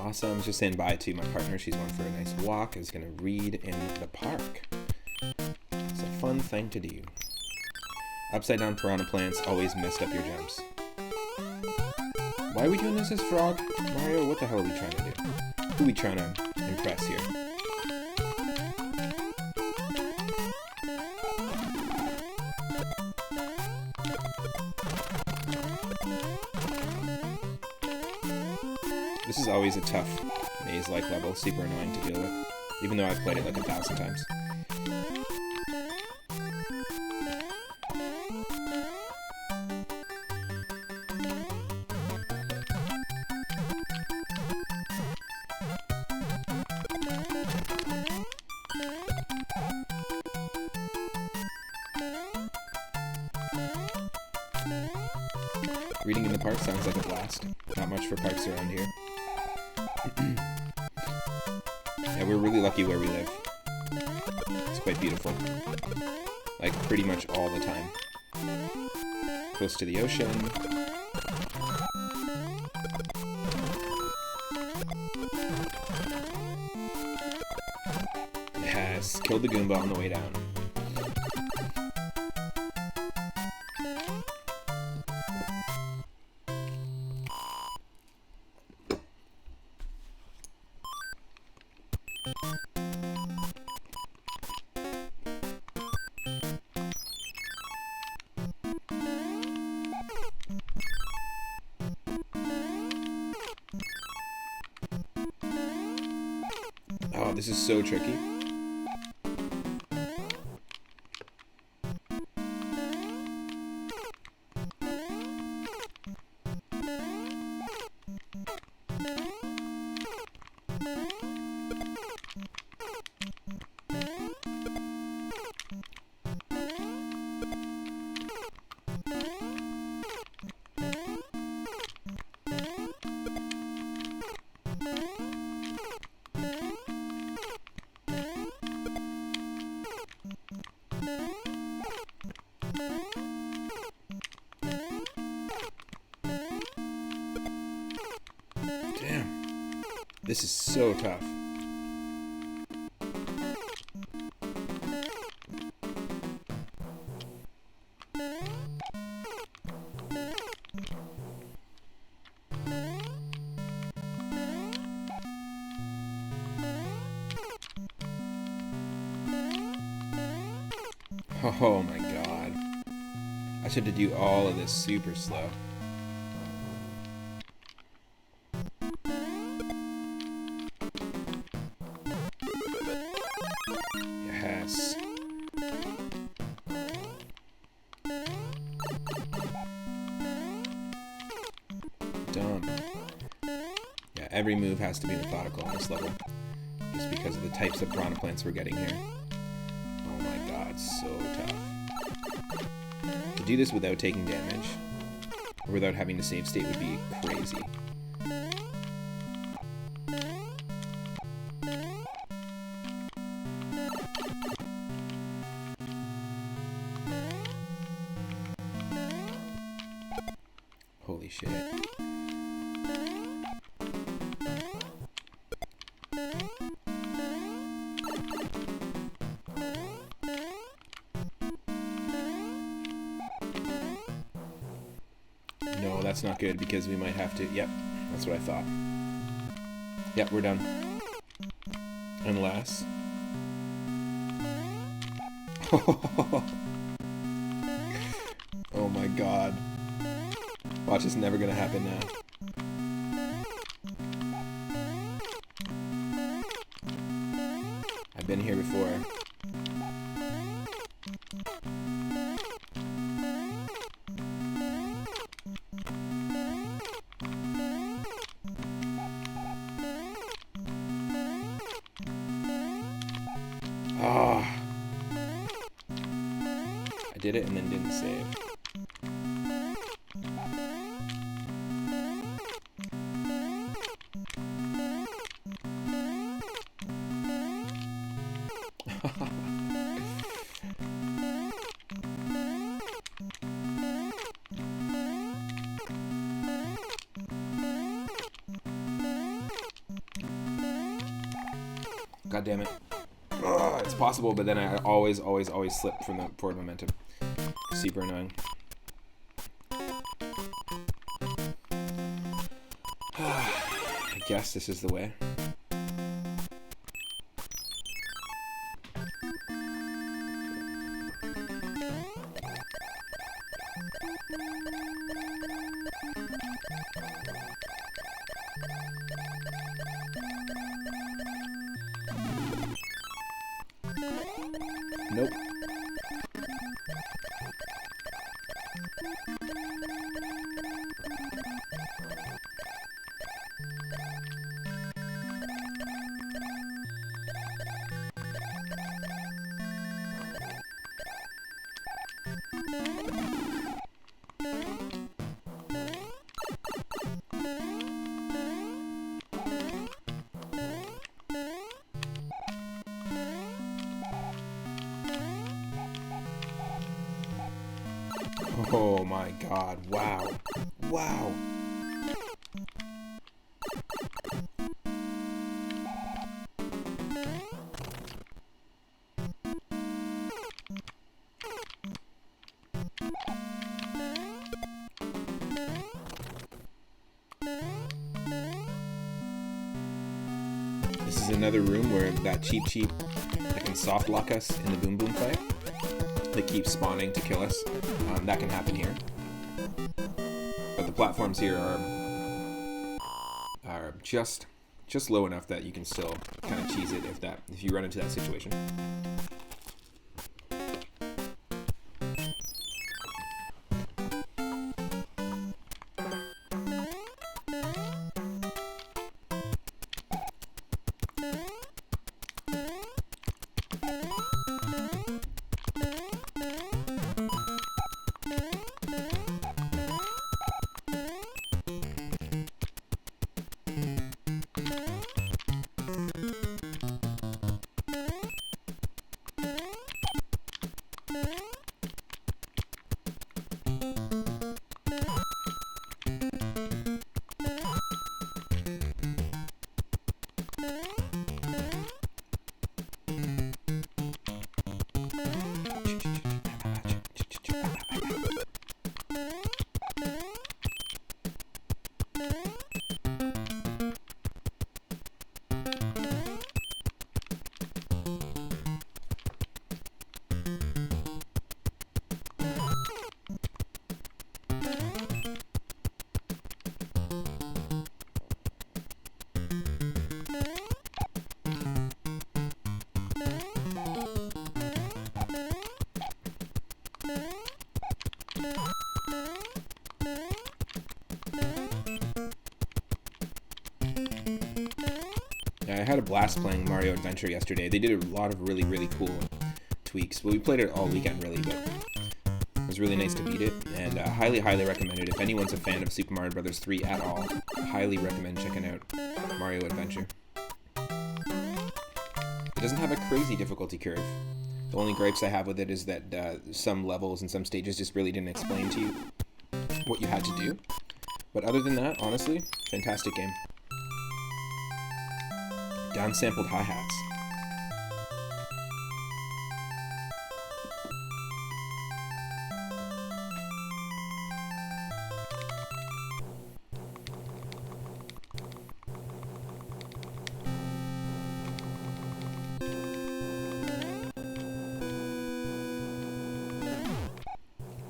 Awesome. Just saying bye to my partner. She's going for a nice walk. Is going to read in the park. It's a fun thing to do. Upside down piranha plants always messed up your jumps. Why are we doing this as Frog? Mario, what the hell are we trying to do? Who are we trying to impress here? This is always a tough maze-like level, super annoying to deal with, even though I've played it like 1,000 times. Reading in the park sounds like a blast. Not much for parks around here. Yeah, we're really lucky where we live. It's quite beautiful. Like, pretty much all the time. Close to the ocean. Yes, killed the Goomba on the way down. this is so tricky. Damn. This is so tough. Oh my god. I should have to do all of this super slow. Yes. Dumb. Yeah, every move has to be methodical on this level. Just because of the types of piranha plants we're getting here. Oh my god, so tough. To do this without taking damage, or without having to save state would be crazy. Holy shit. No, that's not good because we might have to... Yep, that's what I thought. Yep, we're done. Unless... Oh my god. Watch, it's never gonna happen now. I've been here before. Ah. I did it and then didn't save. God damn it. Ugh, it's possible, but then I always slip from the forward momentum. Super annoying. I guess this is the way. Nope. Oh my god, wow. Wow. This is another room where that cheap that can soft lock us in the boom boom fight that keeps spawning to kill us. That can happen here. But the platforms here are just just low enough that you can still kind of cheese it if you run into that situation. I had a blast playing Mario Adventure yesterday. They did a lot of really, really cool tweaks. Well, we played it all weekend, really, but it was really nice to beat it, and highly, highly recommend it. If anyone's a fan of Super Mario Bros. 3 at all, highly recommend checking out Mario Adventure. It doesn't have a crazy difficulty curve. The only gripes I have with it is that some levels and some stages just really didn't explain to you what you had to do. But other than that, honestly, fantastic game. Downsampled hi-hats.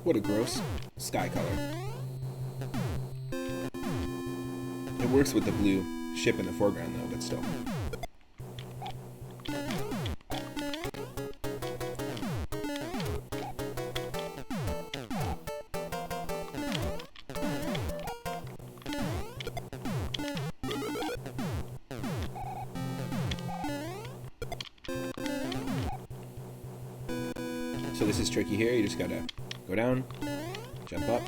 What a gross sky color. It works with the blue ship in the foreground though, but still. So this is tricky here, you just gotta go down, jump up,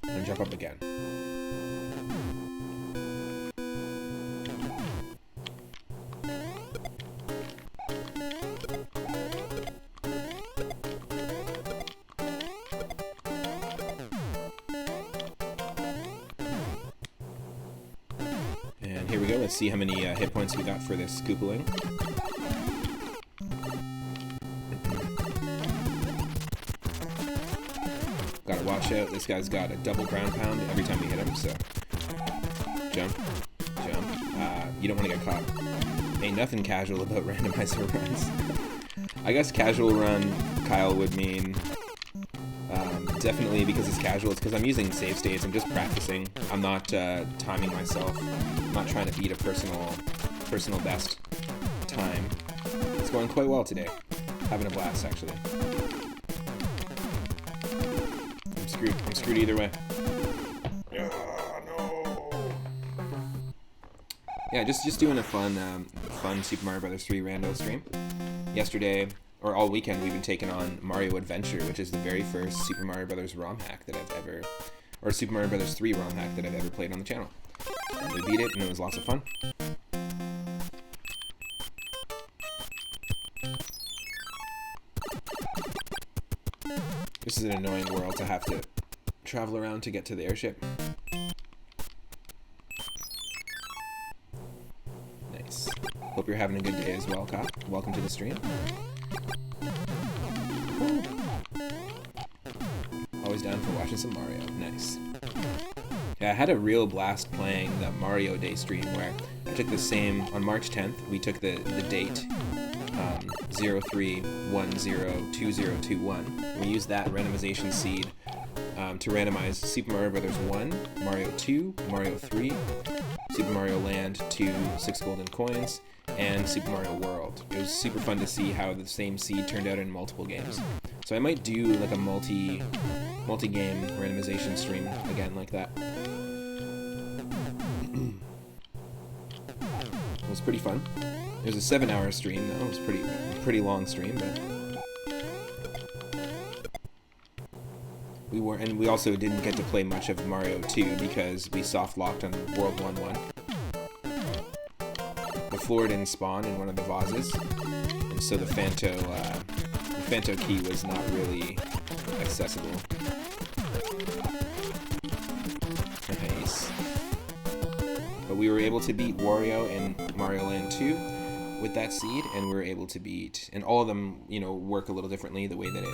and jump up again. And here we go, let's see how many hit points we got for this Koopaling. Gotta watch out, this guy's got a double ground pound every time you hit him, so jump, jump. You don't want to get caught. Ain't nothing casual about randomizer runs. I guess casual run, Kyle would mean definitely because it's casual, it's because I'm using save states, I'm just practicing. I'm not timing myself, I'm not trying to beat a personal best time. It's going quite well today. Having a blast, actually. I'm screwed either way. No. Yeah, just doing a fun Super Mario Bros. 3 rando stream. Yesterday, or all weekend, we've been taking on Mario Adventure, which is the very first Super Mario Bros. ROM hack that I've ever, or Super Mario Bros. 3 ROM hack that I've ever played on the channel. And we beat it, and it was lots of fun. This is an annoying world to have to travel around to get to the airship. Nice. Hope you're having a good day as well, Kop. Welcome to the stream. Woo. Always down for watching some Mario. Nice. Yeah, I had a real blast playing the Mario Day stream where I took the same, on March 10th, we took the date 03102021. We used that randomization seed to randomize Super Mario Bros. 1, Mario 2, Mario 3, Super Mario Land 2 6 golden coins, and Super Mario World. It was super fun to see how the same seed turned out in multiple games. So I might do like a multi-game randomization stream again like that. It was pretty fun. It was a 7-hour stream though. It was pretty long stream, but we also didn't get to play much of Mario 2 because we soft locked on World 1-1. The floor didn't spawn in one of the vases, and so the Fanto key was not really accessible. Nice. But we were able to beat Wario in Mario Land 2 with that seed, and we were able to beat, and all of them, you know, work a little differently the way that it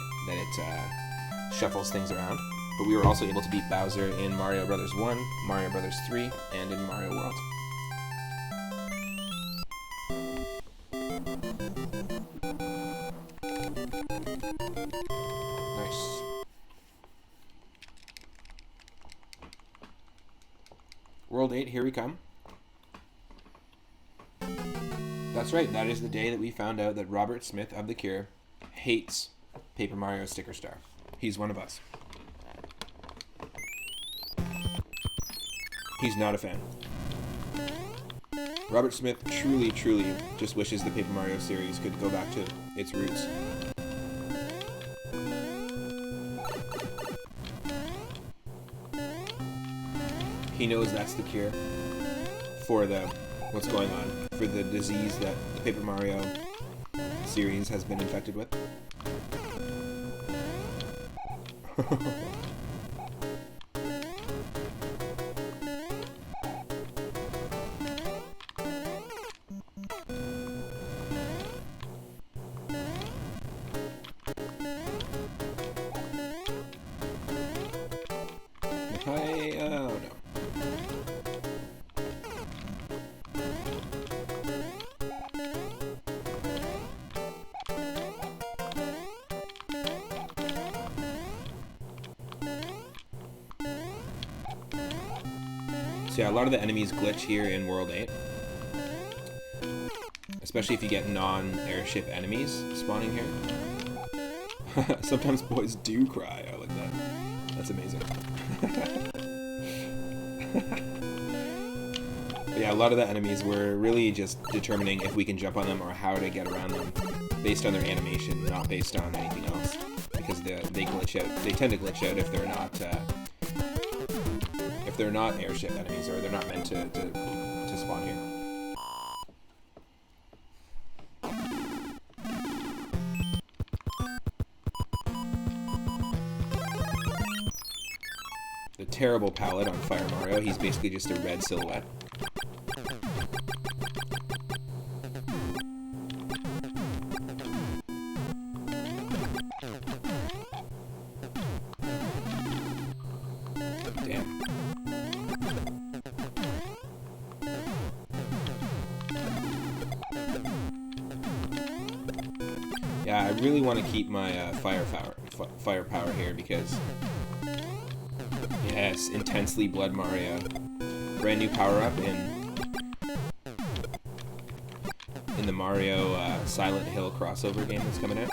shuffles things around. But we were also able to beat Bowser in Mario Bros. 1, Mario Bros. 3, and in Mario World. Nice. World 8, here we come. That's right, that is the day that we found out that Robert Smith of The Cure hates Paper Mario Sticker Star. He's one of us. He's not a fan. Robert Smith truly just wishes the Paper Mario series could go back to its roots. He knows that's the cure for what's going on, for the disease that the Paper Mario series has been infected with. Oh no. So yeah, a lot of the enemies glitch here in World 8. Especially if you get non-airship enemies spawning here. Sometimes boys do cry. I like that. That's amazing. But yeah, a lot of the enemies were really just determining if we can jump on them or how to get around them based on their animation, not based on anything else. Because they glitch out. They tend to glitch out if they're not airship enemies, or they're not meant to spawn here. The terrible palette on Fire Mario. He's basically just a red silhouette. Damn. Yeah, I really want to keep my firepower here because, yes, Intensely Blood Mario, brand new power up in the Mario Silent Hill crossover game that's coming out.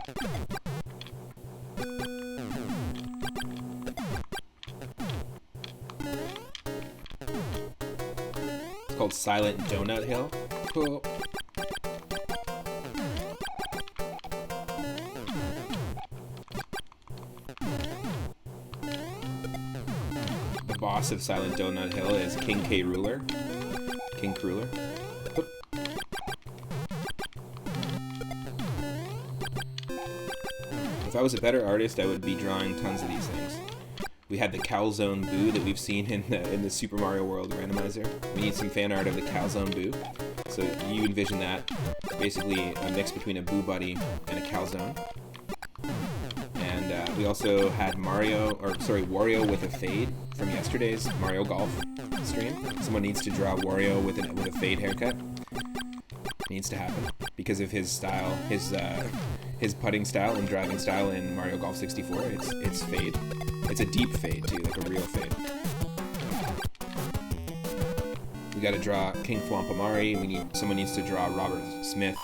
It's called Silent Donut Hill. Cool. The boss of Silent Donut Hill is King K. Rool. King Crueler. Oop. If I was a better artist, I would be drawing tons of these things. We had the Calzone Boo that we've seen in the Super Mario World Randomizer. We need some fan art of the Calzone Boo. So you envision that, basically a mix between a Boo Buddy and a Calzone. And we also had Wario with a fade from yesterday's Mario Golf stream. Someone needs to draw Wario with a fade haircut. It needs to happen because of his style, his putting style and driving style in Mario Golf 64. It's fade. It's a deep fade too, like a real fade. We got to draw King Thwampamari. Someone needs to draw Robert Smith,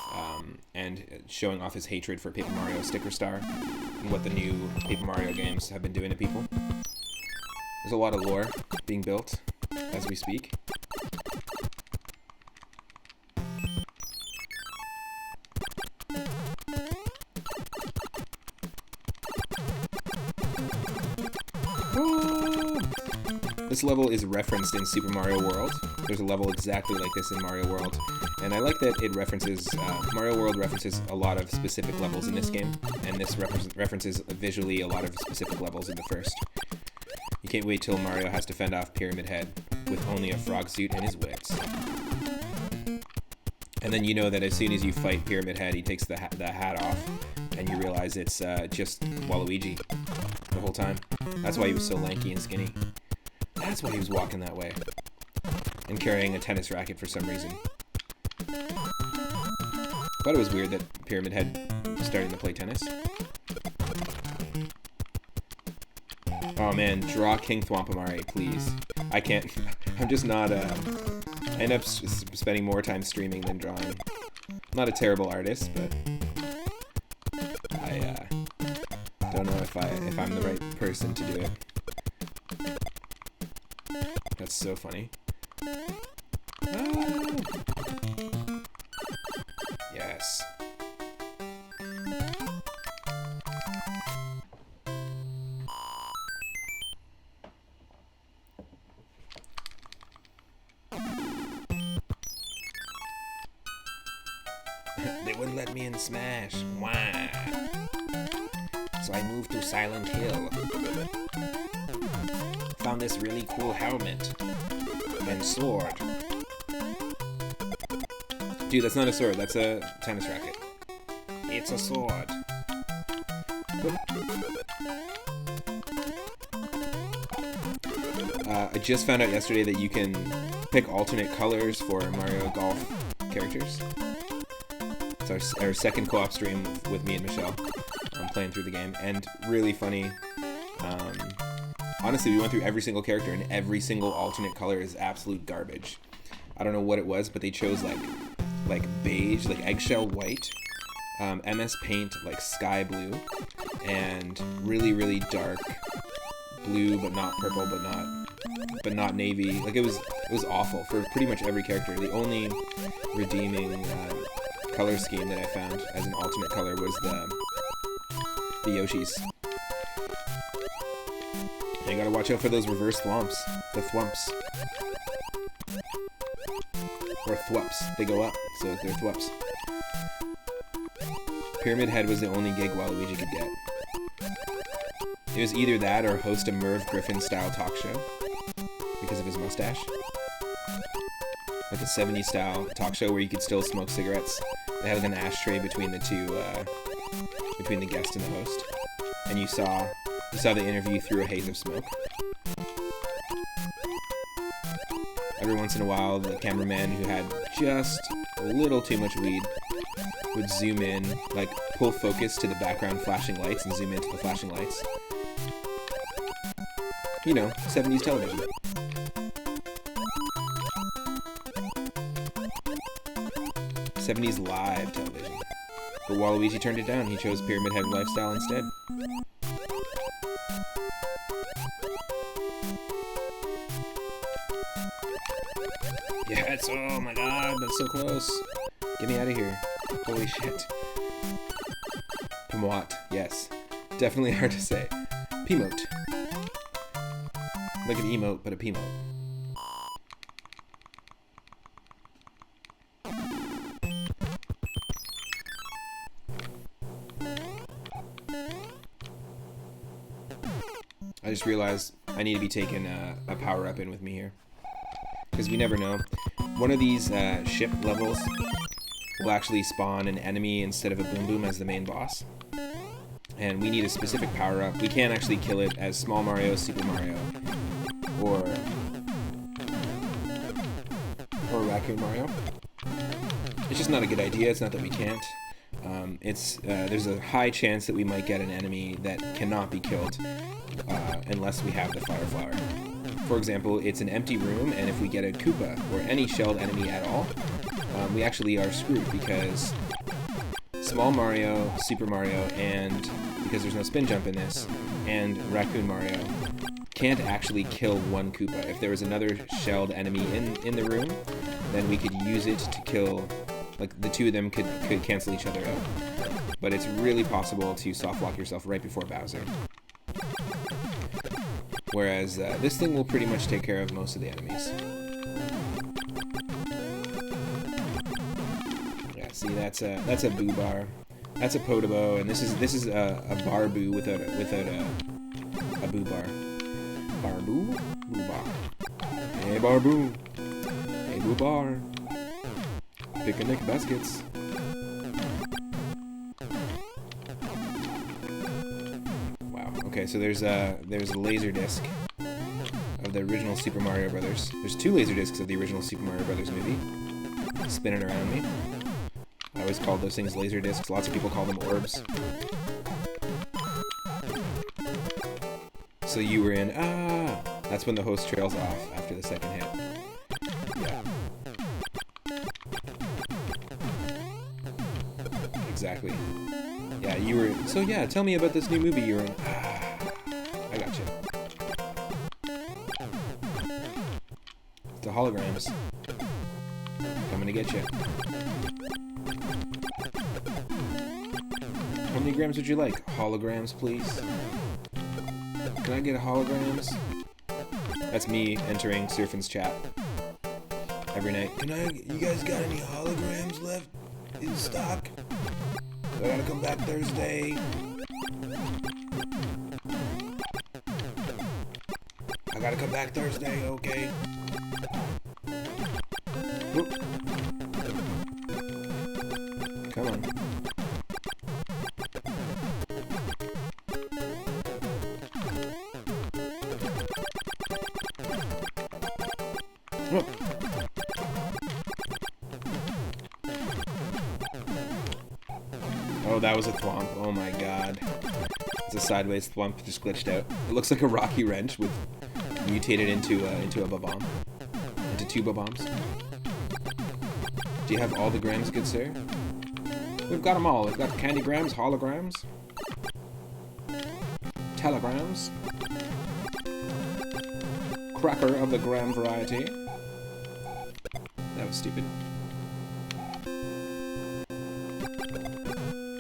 and showing off his hatred for Paper Mario Sticker Star and what the new Paper Mario games have been doing to people. There's a lot of lore being built as we speak. This level is referenced in Super Mario World. There's a level exactly like this in Mario World. And I like that it references, Mario World references a lot of specific levels in this game. And this references visually a lot of specific levels in the first. You can't wait till Mario has to fend off Pyramid Head with only a frog suit and his wits. And then you know that as soon as you fight Pyramid Head, he takes the hat off. And you realize it's just Waluigi the whole time. That's why he was so lanky and skinny. That's why he was walking that way. And carrying a tennis racket for some reason. Thought it was weird that Pyramid Head was starting to play tennis. Oh man, draw King Thwampamari, please. I can't, I'm just not, I end up spending more time streaming than drawing. I'm not a terrible artist, but I don't know if I'm the right person to do it. That's so funny. Oh. Yes. They wouldn't let me in Smash. Why? So I moved to Silent Hill. Found this really cool helmet and sword. Dude, that's not a sword, that's a tennis racket. It's a sword. I just found out yesterday that you can pick alternate colors for Mario Golf characters. It's our second co-op stream with me and Michelle. Playing through the game, and really funny. Honestly, we went through every single character, and every single alternate color is absolute garbage. I don't know what it was, but they chose like beige, like eggshell white, MS Paint like sky blue, and really dark blue, but not purple, but not navy. Like it was awful for pretty much every character. The only redeeming color scheme that I found as an alternate color was the Yoshis. And you gotta watch out for those reverse thwomps. The thwumps. Or thwups. They go up, so they're thwups. Pyramid Head was the only gig Waluigi could get. It was either that or host a Merv Griffin-style talk show, because of his mustache. Like a 70s style talk show where you could still smoke cigarettes. They had like an ashtray between the two, between the guest and the host, and you saw the interview through a haze of smoke. Every once in a while, the cameraman who had just a little too much weed would zoom in, like pull focus to the background flashing lights and zoom into the flashing lights. You know, 70s television. '70s live television. But Waluigi turned it down. He chose Pyramid Head lifestyle instead. Yes, oh my god, that's so close. Get me out of here. Holy shit. Pomote, yes. Definitely hard to say. Pemote. Like an emote, but a pemote. I just realized I need to be taking a power-up in with me here. Because we never know. One of these ship levels will actually spawn an enemy instead of a Boom Boom as the main boss. And we need a specific power-up. We can't actually kill it as Small Mario, Super Mario, or Raccoon Mario. It's just not a good idea. It's not that we can't. There's a high chance that we might get an enemy that cannot be killed unless we have the Fire Flower. For example, it's an empty room, and if we get a Koopa or any shelled enemy at all, we actually are screwed because Small Mario, Super Mario, and because there's no spin jump in this, and Raccoon Mario can't actually kill one Koopa. If there was another shelled enemy in the room, then we could use it to kill, like the two of them could cancel each other out. But it's really possible to soft lock yourself right before Bowser. Whereas this thing will pretty much take care of most of the enemies. Yeah, see, that's a Boo Bar, that's a Podobo, and this is a Barboo without a Boo Bar. Barboo, Boo Bar. Hey Barboo, hey Boo Bar. Picnic baskets. Wow. Okay, so there's a laser disc of the original Super Mario Brothers. There's 2 laser discs of the original Super Mario Brothers movie spinning around me. I always called those things laser discs. Lots of people call them orbs. So you were in that's when the host trails off after the second hit. Yeah. Exactly. Yeah, you were. So yeah, tell me about this new movie you're in. I got you. The holograms. Coming to get you. How many grams would you like? Holograms, please. Can I get holograms? That's me entering Surfin's chat every night. You guys got any holograms left in stock? I gotta come back Thursday. I gotta come back Thursday, okay? Whoop. Come on. Whoop. Oh, that was a thwomp. Oh my god. It's a sideways thwomp, just glitched out. It looks like a Rocky Wrench with mutated into a Bob-omb. Into 2 Bob-ombs. Do you have all the grams, good sir? We've got them all. We've got candy grams, holograms, telegrams, cracker of the gram variety. That was stupid.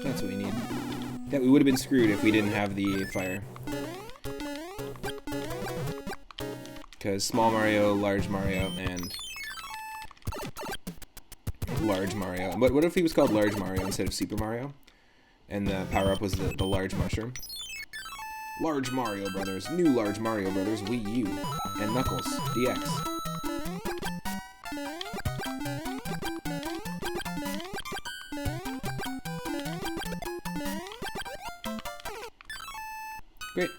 That's what we need. Yeah, we would have been screwed if we didn't have the fire. Because Small Mario, Large Mario, and Large Mario. But what if he was called Large Mario instead of Super Mario? And the power-up was the Large Mushroom? Large Mario Brothers, new Large Mario Brothers, Wii U, and Knuckles, DX. Great.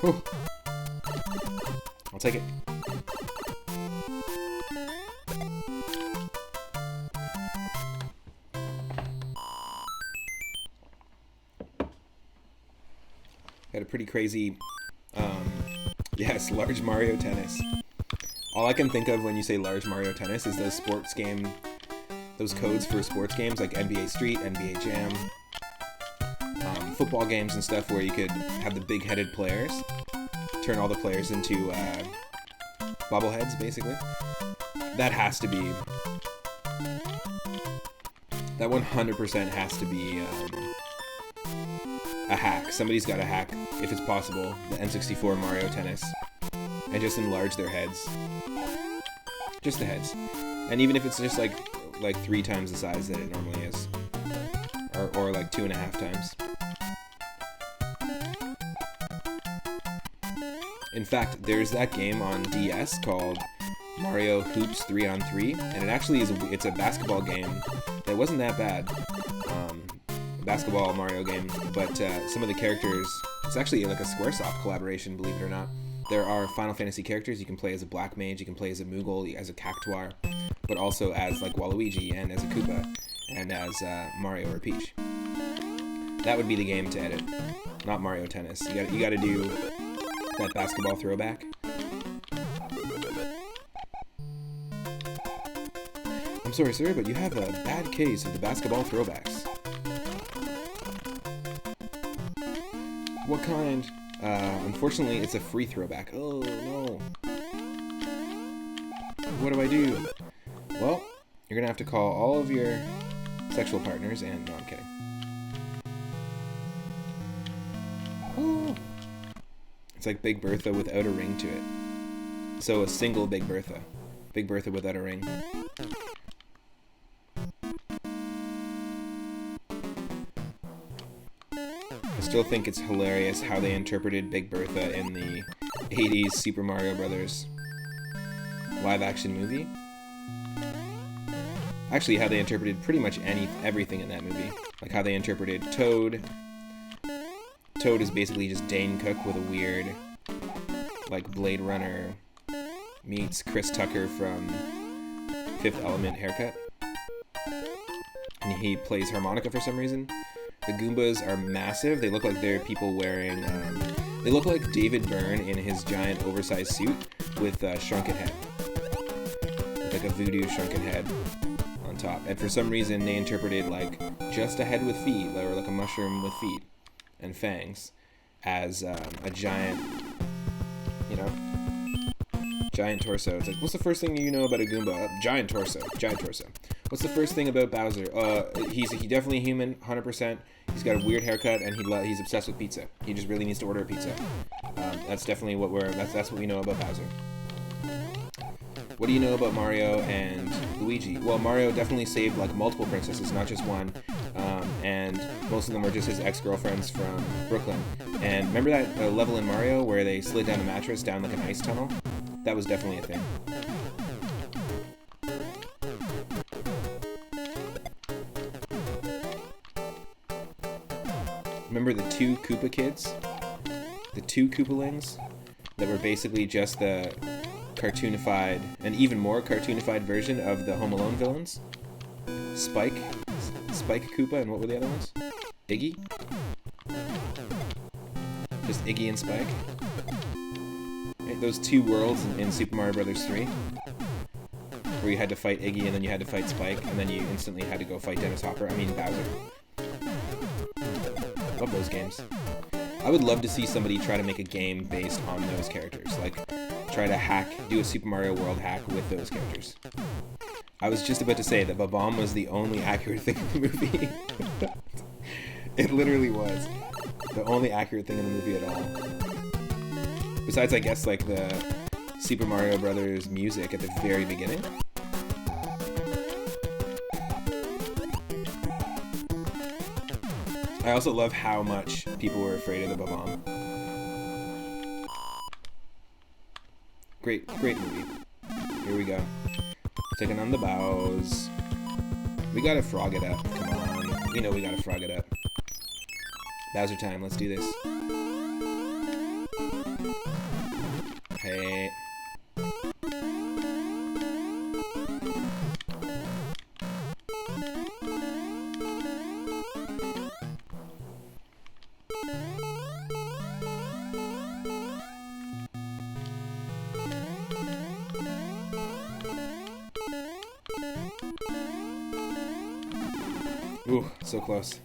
Oh. I'll take it. Got a pretty crazy, yes, Large Mario Tennis. All I can think of when you say Large Mario Tennis is those sports game, those codes for sports games like NBA Street, NBA Jam, football games and stuff where you could have the big-headed players, turn all the players into bobbleheads, basically. That has to be, that 100% has to be a hack. Somebody's got to hack, if it's possible, the N64 Mario Tennis and just enlarge their heads. Just the heads. And even if it's just like 3 times the size that it normally is. Or like 2.5 times. In fact, there's that game on DS called Mario Hoops 3-on-3, and it actually is it's a basketball game that wasn't that bad. Basketball Mario game, but some of the characters, it's actually like a Squaresoft collaboration, believe it or not. There are Final Fantasy characters. You can play as a Black Mage, you can play as a Moogle, as a Cactuar, but also as like Waluigi and as a Koopa and as Mario or Peach. That would be the game to edit, not Mario Tennis. You got to do that basketball throwback. I'm sorry, sir, but you have a bad case of the basketball throwbacks. What kind? Unfortunately, it's a free throwback. Oh, no. What do I do? Well, you're gonna have to call all of your sexual partners and... No, I'm kidding. Oh. It's like Big Bertha without a ring to it. So a single Big Bertha. Big Bertha without a ring. I still think it's hilarious how they interpreted Big Bertha in the 80s Super Mario Brothers live-action movie. Actually, how they interpreted pretty much everything in that movie. Like how they interpreted Toad. Toad is basically just Dane Cook with a weird, like, Blade Runner meets Chris Tucker from Fifth Element haircut. And he plays harmonica for some reason. The Goombas are massive. They look like they're people wearing... they look like David Byrne in his giant oversized suit with a shrunken head. With like a voodoo shrunken head on top. And for some reason they interpreted like just a head with feet, or like a mushroom with feet and fangs, as a giant, you know, giant torso. It's like, what's the first thing you know about a Goomba? Giant torso. Giant torso. What's the first thing about Bowser? He's definitely human, 100%. He's got a weird haircut, and he's obsessed with pizza. He just really needs to order a pizza. That's definitely what that's what we know about Bowser. What do you know about Mario and Luigi? Well, Mario definitely saved like multiple princesses, not just one. And most of them were just his ex-girlfriends from Brooklyn. And remember that level in Mario where they slid down a mattress down like an ice tunnel? That was definitely a thing. Remember the two Koopa kids? The two Koopalings that were basically just the cartoonified, and even more cartoonified version of the Home Alone villains? Spike Koopa, and what were the other ones? Iggy? Just Iggy and Spike? Right, those two worlds in Super Mario Bros. 3, where you had to fight Iggy and then you had to fight Spike, and then you instantly had to go fight Bowser. Love those games. I would love to see somebody try to make a game based on those characters. Like, try to do a Super Mario World hack with those characters. I was just about to say that Bob-omb was the only accurate thing in the movie. It literally was. The only accurate thing in the movie at all. Besides, I guess, like, the Super Mario Brothers music at the very beginning. I also love how much people were afraid of the Bob-omb. Great movie. Here we go. Taking on the bows. We gotta frog it up. Come on. We know we gotta frog it up. Bowser time. Let's do this. Hey. Ooh, so close.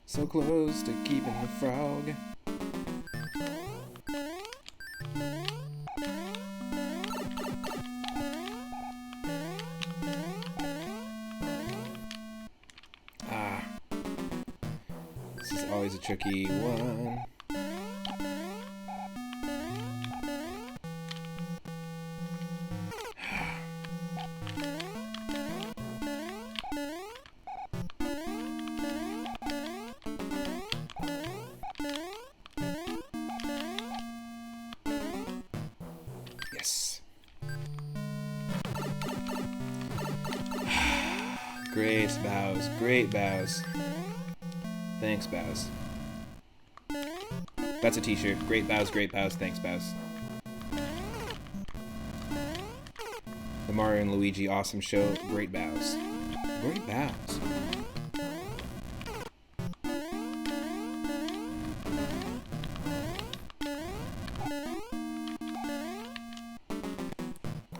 So close to keeping the frog. Ah. This is always a tricky one. Great bows, great bows. Thanks, bows. That's a t-shirt. Great bows, thanks, bows. The Mario and Luigi awesome show. Great bows. Great bows.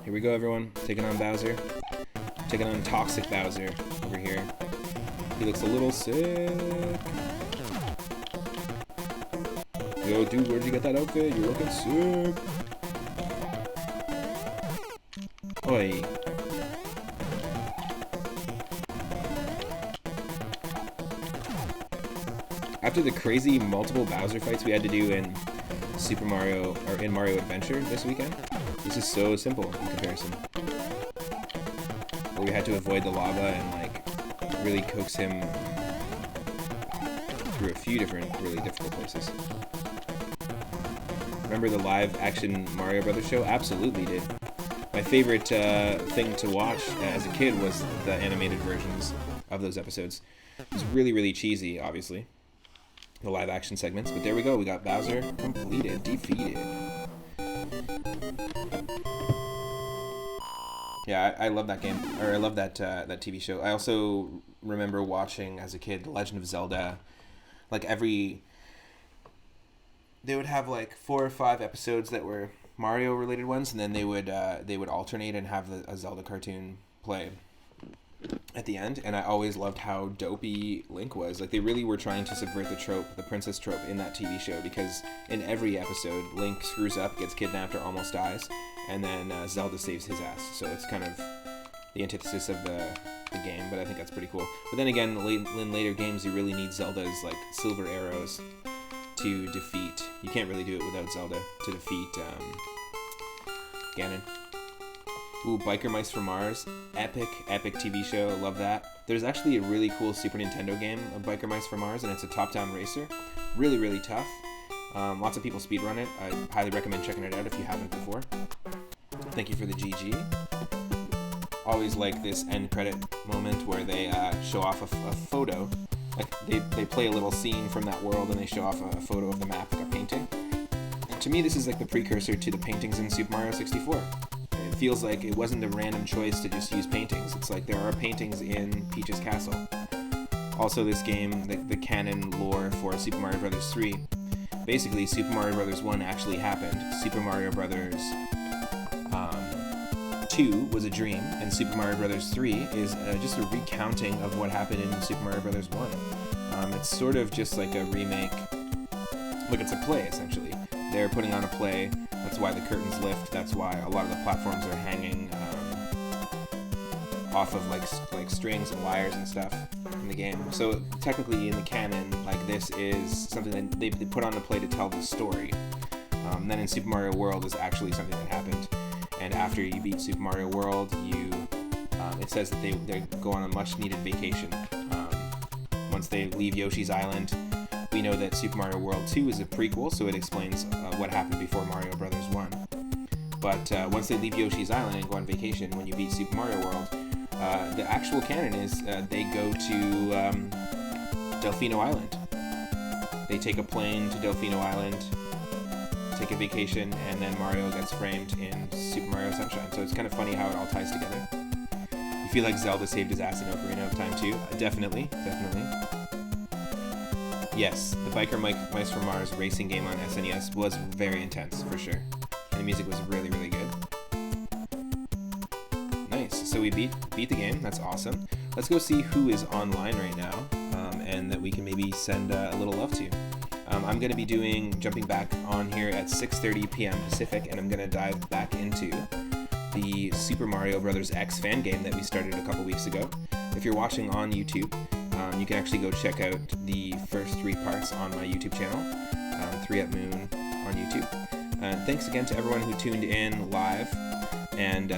Here we go, everyone. Taking on Bowser. Taking on Toxic Bowser over here. He looks a little sick. Yo, dude, where'd you get that outfit? You're looking sick. Oi. After the crazy multiple Bowser fights we had to do in Super Mario, or in Mario Adventure this weekend, this is so simple in comparison. Where we had to avoid the lava and like really coax him through a few different really difficult places. Remember the live action Mario Brothers show? Absolutely did. My favorite thing to watch as a kid was the animated versions of those episodes. It was really, really cheesy, obviously, the live action segments. But there we go. We got Bowser completed, defeated. Yeah, I love that game, or I love that that TV show. I also remember watching as a kid The Legend of Zelda. Like they would have like 4 or 5 episodes that were Mario related ones, and then they would alternate and have a Zelda cartoon play at the end. And I always loved how dopey Link was. Like, they really were trying to subvert the trope, the princess trope in that TV show, because in every episode Link screws up, gets kidnapped, or almost dies, and then Zelda saves his ass. So it's kind of the antithesis of the game, but I think that's pretty cool. But then again, in later games you really need Zelda's like silver arrows to defeat. You can't really do it without Zelda to defeat Ganon. Ooh, Biker Mice from Mars. Epic TV show. Love that. There's actually a really cool Super Nintendo game of Biker Mice from Mars, and it's a top-down racer. Really, really tough. Lots of people speedrun it. I highly recommend checking it out if you haven't before. Thank you for the GG. Always like this end credit moment where they show off a photo. Like, they play a little scene from that world and they show off a photo of the map, like a painting. And to me, this is like the precursor to the paintings in Super Mario 64. It feels like it wasn't a random choice to just use paintings. It's like there are paintings in Peach's castle. Also, this game, the canon lore for Super Mario Bros. 3, basically Super Mario Bros. 1 actually happened. Super Mario Bros. 2 was a dream, and Super Mario Bros. 3 is just a recounting of what happened in Super Mario Bros. 1. It's sort of just like a remake. Look, it's a play, essentially. They're putting on a play. That's why the curtains lift. That's why a lot of the platforms are hanging off of like strings and wires and stuff in the game. So technically, in the canon, like, this is something that they put on a play to tell the story. Then in Super Mario World is actually something that happened. And after you beat Super Mario World, it says that they go on a much-needed vacation. Once they leave Yoshi's Island, we know that Super Mario World 2 is a prequel, so it explains what happened before Mario Bros. 1. But once they leave Yoshi's Island and go on vacation, when you beat Super Mario World, the actual canon is they go to Delfino Island. They take a plane to Delfino Island, take a vacation, and then Mario gets framed in Super Mario Sunshine. So it's kind of funny how it all ties together. You feel like Zelda saved his ass in Ocarina of Time too? Definitely. Yes, the Biker Mice from Mars racing game on SNES was very intense, for sure. And the music was really, really good. Nice, so we beat the game, that's awesome. Let's go see who is online right now, and that we can maybe send a little love to. I'm going to be jumping back on here at 6:30 p.m. Pacific, and I'm going to dive back into the Super Mario Bros. X fan game that we started a couple weeks ago. If you're watching on YouTube, you can actually go check out the first 3 parts on my YouTube channel, 3 at Moon on YouTube. Thanks again to everyone who tuned in live, and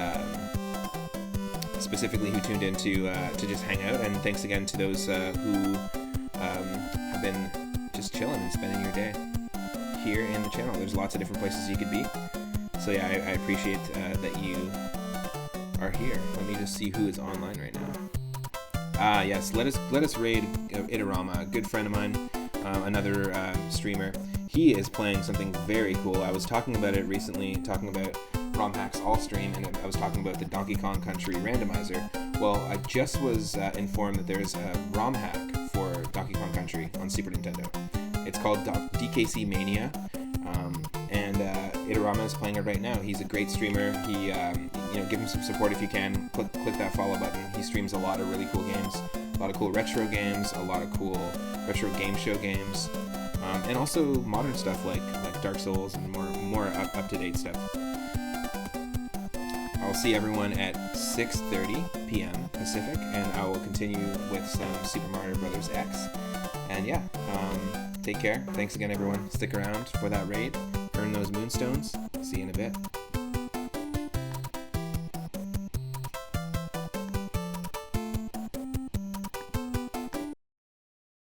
specifically who tuned in to just hang out, and thanks again to those who have been just chilling and spending your day here in the channel. There's lots of different places you could be. So yeah, I appreciate that you are here. Let me just see who is online right now. Yes, let us raid Itarama, a good friend of mine, another streamer. He is playing something very cool. I was talking about it recently, talking about ROM Hacks All stream, and I was talking about the Donkey Kong Country Randomizer. Well, I just was informed that there's a ROM hack for Donkey Kong Country on Super Nintendo. It's called DKC Mania, and Itarama is playing it right now. He's a great streamer. He, give him some support if you can. Click that follow button. He streams a lot of really cool games, a lot of cool retro games, a lot of cool retro game show games, and also modern stuff like Dark Souls and more up-to-date stuff. I'll see everyone at 6:30 p.m. Pacific, and I will continue with some Super Mario Bros. X. And yeah, take care. Thanks again, everyone. Stick around for that raid. Earn those moonstones. See you in a bit.